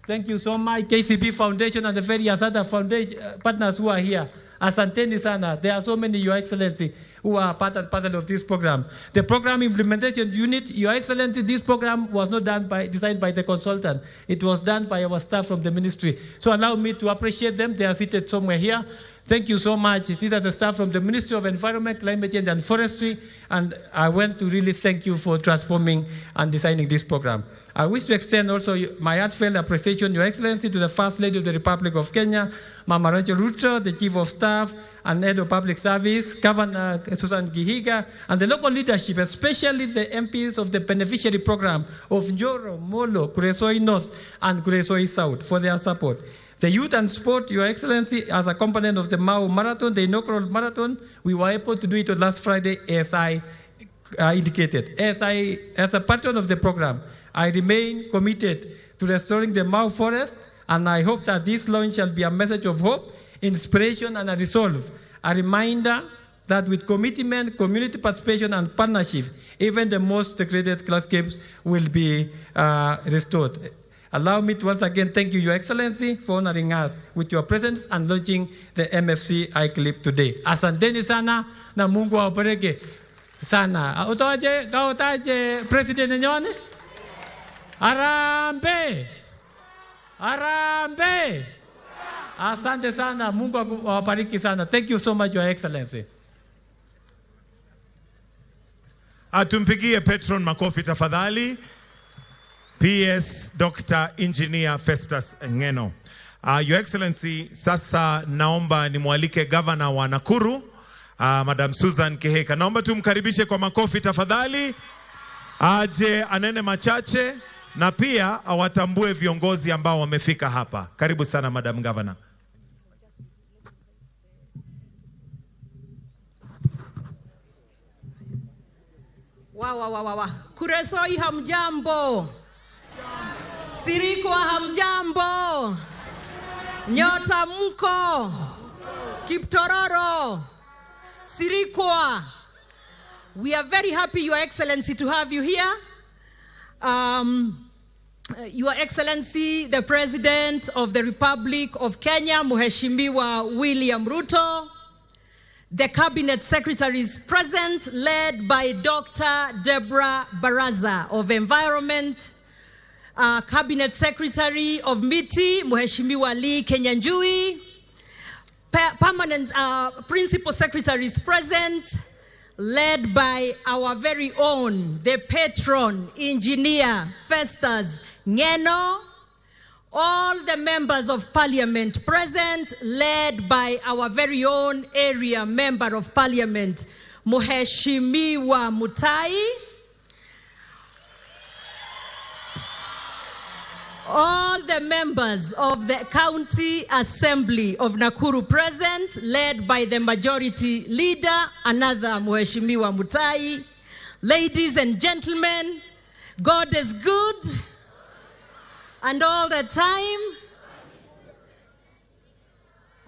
Thank you so much, KCB Foundation and the various other partners who are here. Asanteni sana. There are so many, Your Excellency, who are part and parcel of this program. The program implementation unit, Your Excellency, this program was not designed by the consultant. It was done by our staff from the ministry. So allow me to appreciate them. They are seated somewhere here. Thank you so much. These are the staff from the Ministry of Environment, Climate Change and Forestry, and I want to really thank you for transforming and designing this program. I wish to extend also my heartfelt appreciation, Your Excellency, to the First Lady of the Republic of Kenya, Mama Rachel Ruto, the Chief of Staff and Head of Public Service, Governor Susan Gihiga, and the local leadership, especially the MPs of the beneficiary program of Njoro, Molo, Kuresoi North, and Kuresoi South for their support. The youth and sport, Your Excellency, as a component of the Mau Marathon, the inaugural marathon, we were able to do it last Friday, as I indicated. As a patron of the program, I remain committed to restoring the Mau Forest, and I hope that this launch shall be a message of hope, inspiration, and a resolve, a reminder that with commitment, community participation, and partnership, even the most degraded landscapes will be restored. Allow me to once again thank you, Your Excellency, for honoring us with your presence and launching the MFC iClip today. Asanteni sana na Mungu awabariki sana. Utaje President nyone? Arambe! Arambe! Asante sana. Mungu awabariki sana. Thank you so much, Your Excellency. Tumpigie Petron makofi tafadhali. PS Dr. Engineer Festus Ngeno. Your Excellency, sasa naomba nimwalike Governor wa Nakuru, Madam Susan Keheka. Naomba tumkaribishe kwa makofi tafadhali. Aje anene machache na pia awatambue viongozi ambao wamefika hapa. Karibu sana Madam Governor. Kuresoi hamjambo. Sirikwa hamjambo. Nyota mko. Kiptororo. Sirikwa. We are very happy, Your Excellency, to have you here. Your Excellency, the President of the Republic of Kenya, Mheshimiwa William Ruto, the Cabinet Secretaries present, led by Dr. Deborah Baraza of Environment, Cabinet Secretary of MITI, Mheshimiwa Lee Kenyanjui, permanent Principal Secretaries present, led by our very own, the patron engineer, Festus Ngeno, all the members of parliament present, led by our very own area member of parliament, Mheshimiwa Mutai, all the members of the County Assembly of Nakuru present, led by the majority leader, another Mheshimiwa Mutai. Ladies and gentlemen, God is good, and all the time.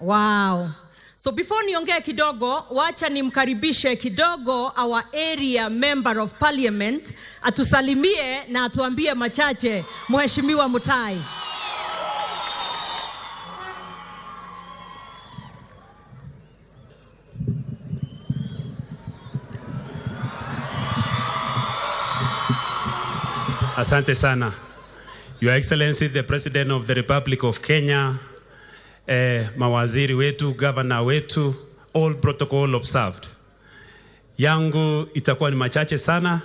Wow. So before niongee kidogo, wacha nimkaribishe kidogo our area member of parliament, atusalimie na atuambie machache, Mheshimiwa Mutai. Asante sana. Your Excellency, the President of the Republic of Kenya, mawaziri wetu, governor wetu, all protocol observed. Yangu itakuwa ni machache sana.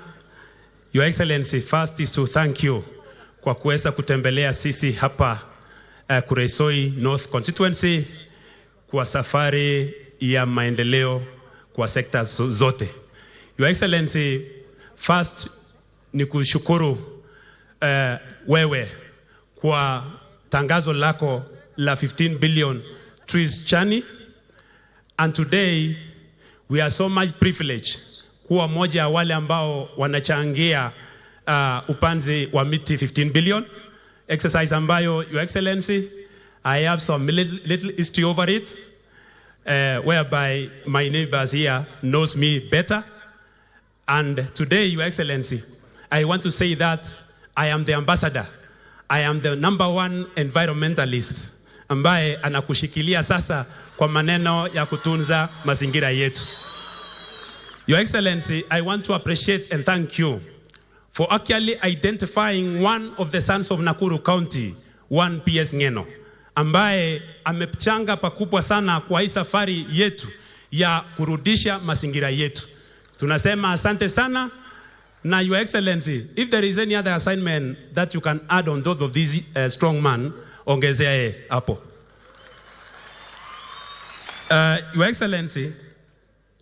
Your Excellency, first is to thank you kwa kuweza kutembelea sisi hapa Kuresoi North Constituency kwa safari ya maendeleo kwa sekta zote. Your Excellency, first ni kushukuru wewe kwa tangazo lako la 15 billion trees journey, and today we are so much privileged kuwa moja wale ambao wanachangia upanzi wa miti 15 billion exercise ambayo, Your Excellency, I have some little history over it, whereby my neighbors here knows me better, and today, Your Excellency, I want to say that I am the ambassador. I am the #1 environmentalist ambaye anakushikilia sasa kwa maneno ya kutunza mazingira yetu. Your Excellency, I want to appreciate and thank you for actually identifying one of the sons of Nakuru County, one PS Ngeno, ambaye amechanga pakubwa sana kwa hii safari yetu ya kurudisha mazingira yetu. Tunasema asante sana. Now, Your Excellency, if there is any other assignment that you can add on top of this strong man, ongezea hapo. Your Excellency,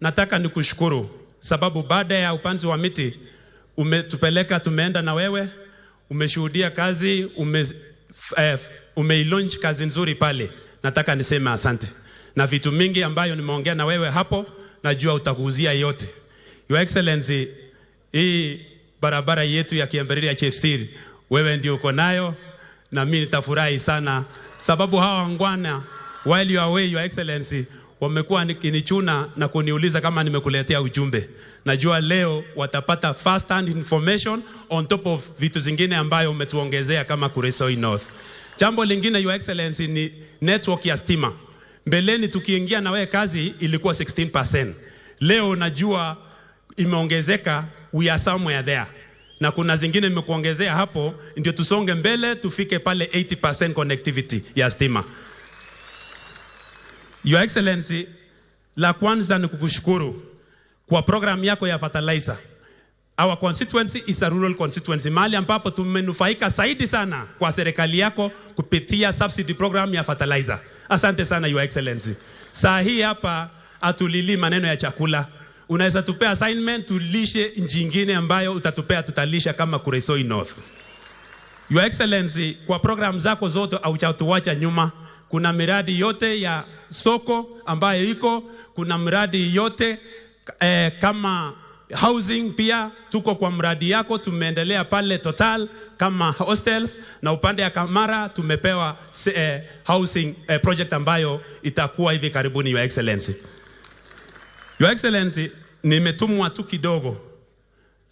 nataka nikushukuru sababu baada ya upanzi wa miti umetupeleka, tumeenda na wewe, umeshuhudia kazi, umeilaunch kazi nzuri pale. Nataka niseme asante. Na vitu mingi ambayo nimeongea na wewe hapo, najua utakuuzia yote. Your Excellency, hii barabara yetu ya Kiamberiria Chefsiri, wewe ndio uko nayo, na mimi nitafurahi sana sababu hawa wangwana while you are away, Your Excellency, wamekuwa kinichuna na kuniuliza kama nimekuletea ujumbe. Najua leo watapata first hand information on top of vitu zingine ambayo umetuongezea kama Kuresoi North. Jambo lingine, Your Excellency, ni network ya stima. Mbeleni tukiingia na wewe kazi ilikuwa 16%. Leo najua imeongezeka, we are somewhere there. Na kuna zingine nimekuongezea hapo, ndio tusonge mbele tufike pale 80% connectivity ya stima. Your Excellency, la kwanza ni kukushukuru kwa program yako ya fertilizer. Our constituency is a rural constituency, mahali ambapo tumenufaika zaidi sana kwa serikali yako kupitia subsidy program ya fertilizer. Asante sana Your Excellency. Saa hii hapa atulili maneno ya chakula. Unaweza tupea assignment tulishe nchi nyingine ambayo utatupea tutalisha kama Kuresoi North. Your Excellency, kwa program zako zote hauchatuacha nyuma. Kuna miradi yote ya soko ambayo iko, kuna miradi yote kama housing pia tuko kwa mradi yako, tumeendelea pale Total kama hostels, na upande ya Kamara tumepewa housing project ambayo itakuwa hivi karibuni. Your Excellency, Your Excellency, nimetumwa tu kidogo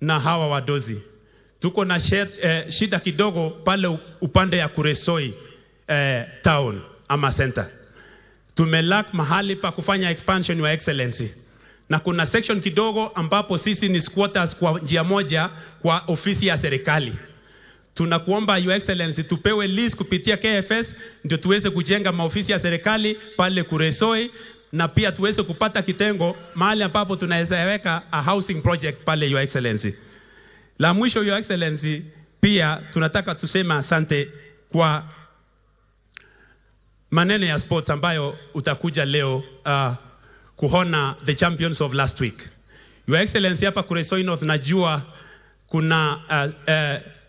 na hawa wadozi. Tuko na shida kidogo pale upande ya Kuresoi town ama center. Tumelak mahali pa kufanya expansion, Your Excellency. Na kuna section kidogo ambapo sisi ni squatters kwa njia moja kwa ofisi ya serikali. Tunakuomba Your Excellency tupewe lease kupitia KFS ndio tuweze kujenga maofisi ya serikali pale Kuresoi, na pia tuweze kupata kitengo mahali ambapo tunaweza weka a housing project pale, Your Excellency. La mwisho, Your Excellency, pia tunataka tusema asante kwa maneno ya sports ambayo utakuja leo kuhona the champions of last week. Your Excellency, hapa Kuresoi North najua kuna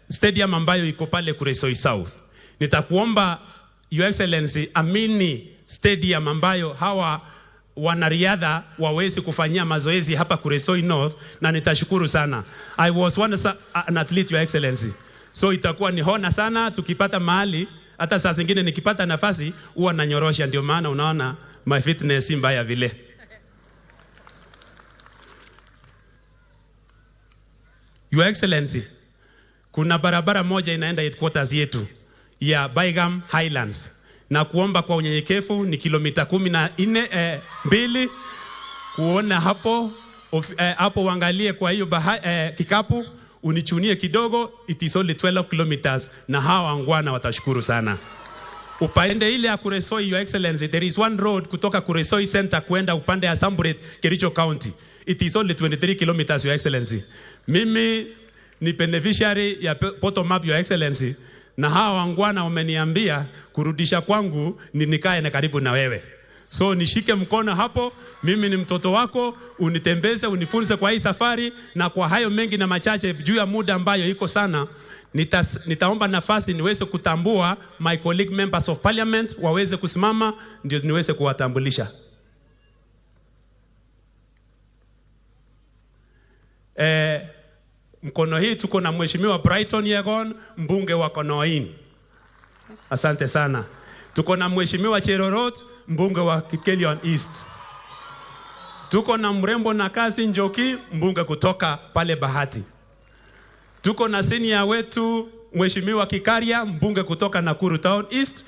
stadium ambayo iko pale Kuresoi South. Nitakuomba Your Excellency amini stadium ambayo hawa wanariadha wawezi kufanyia mazoezi hapa Kuresoi North, na nitashukuru sana. I was once an athlete, Your Excellency. So itakuwa ni hona sana tukipata mahali, hata saa zingine nikipata nafasi huwa nanyorosha, ndio maana unaona my fitness si mbaya vile. Your Excellency, kuna barabara moja inaenda headquarters yetu ya Baigam Highlands, na kuomba kwa unyenyekevu ni kilomita 14 kuona hapo hapo uangalie kwa hiyo kikapu unichunie kidogo, it is only 12 kilometers, na hawa wangwana watashukuru sana. Upande ile ya Kuresoi, Your Excellency, there is one road kutoka Kuresoi Center kuenda upande ya Samburet, Kericho County. It is only 23 kilometers, Your Excellency. Mimi ni beneficiary ya bottom up, Your Excellency, na hawa wangwana wameniambia kurudisha kwangu ni nikae na karibu na wewe. So nishike mkono hapo, mimi ni mtoto wako, unitembeze, unifunze kwa hii safari, na kwa hayo mengi na machache juu ya muda ambayo iko sana, nitaomba nafasi niweze kutambua my colleague members of parliament waweze kusimama ndio niweze kuwatambulisha. Mkono hii tuko na Mheshimiwa Brighton Yegon, mbunge wa Konoin. Asante sana. Tuko na Mheshimiwa Cherorot, mbunge wa Kikelion East. Tuko na mrembo na kazi Njoki, mbunge kutoka pale Bahati. Tuko na senior wetu Mheshimiwa Kikaria, mbunge kutoka Nakuru Town East.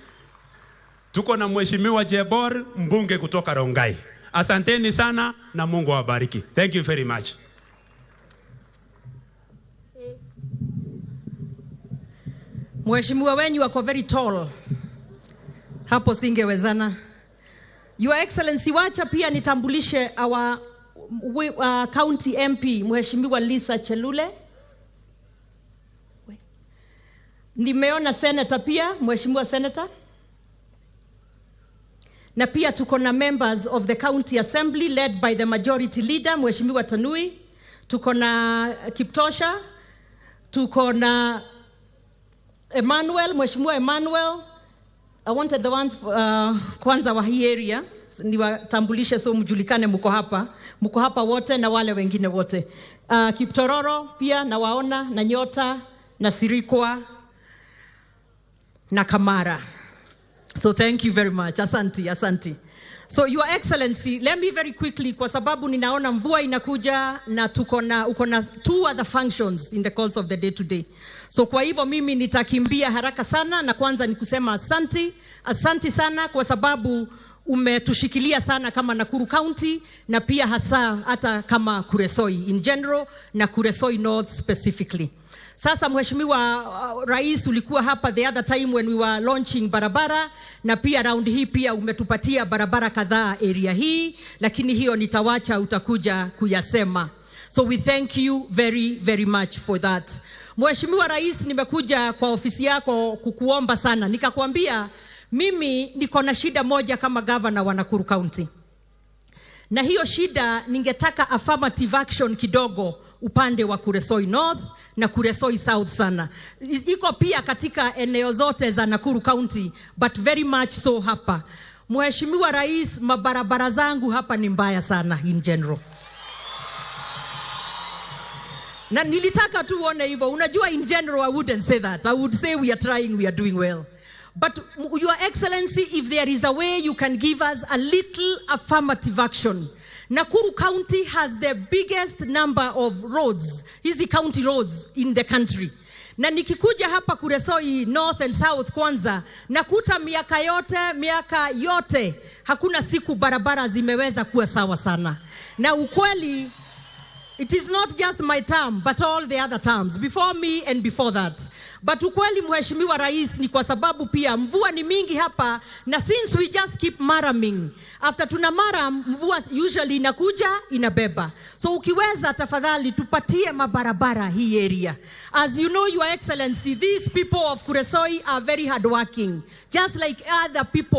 Tuko na Mheshimiwa Jebor, mbunge kutoka Rongai. Asanteni sana na Mungu awabariki. Thank you very much. Mheshimiwa wenyu wako very tall. Hapo singewezana. Your Excellency, wacha pia nitambulishe our county MP Mheshimiwa Lisa Chelule. Nimeona senator pia, Mheshimiwa Senator. Na pia tuko na members of the county assembly led by the majority leader Mheshimiwa Tanui. Tuko na Kiptosha. Tuko na Emmanuel, Mheshimiwa Emmanuel. I wanted the ones kwanza wa hii area niwatambulishe so mjulikane mko hapa wote na wale wengine wote. Kiptororo pia nawaona, na Nyota, na Sirikwa, na Kamara. So thank you very much. Asante. So Your Excellency, let me very quickly, kwa sababu ninaona mvua inakuja na uko na 2 other functions in the course of the day today. So kwa hivyo mimi nitakimbia haraka sana, na kwanza ni kusema asanti sana kwa sababu umetushikilia sana kama Nakuru County na pia hasa hata kama Kuresoi in general na Kuresoi North specifically. Sasa Mheshimiwa Rais, ulikuwa hapa the other time when we were launching barabara, na pia round hii pia umetupatia barabara kadhaa area hii, lakini hiyo nitawacha utakuja kuyasema. So we thank you very very much for that. Mheshimiwa Rais, nimekuja kwa ofisi yako kukuomba sana. Nikakwambia mimi niko na shida moja kama governor wa Nakuru County. Na hiyo shida ningetaka affirmative action kidogo upande wa Kuresoi North na Kuresoi South sana. Iko pia katika eneo zote za Nakuru County, but very much so hapa. Mheshimiwa Rais, mabarabara zangu hapa ni mbaya sana in general. Na nilitaka tu uone hivyo. Unajua in general I wouldn't say that. I would say we are trying, we are doing well. But Your Excellency, if there is a way you can give us a little affirmative action. Nakuru County has the biggest number of roads, hizi county roads in the country. Na nikikuja hapa Kuresoi North and South kwanza, nakuta miaka yote hakuna siku barabara zimeweza kuwa sawa sana. Na ukweli, it is not just my term, but all the other terms, before me and before that. But ukweli Mheshimiwa Rais, ni kwa sababu pia mvua ni mingi hapa, na since we just keep maraming, after tunamara mvua usually inakuja inabeba. So ukiweza tafadhali tupatie mabarabara hii area. As you know, Your Excellency, these people of Kuresoi are very hardworking, just like other people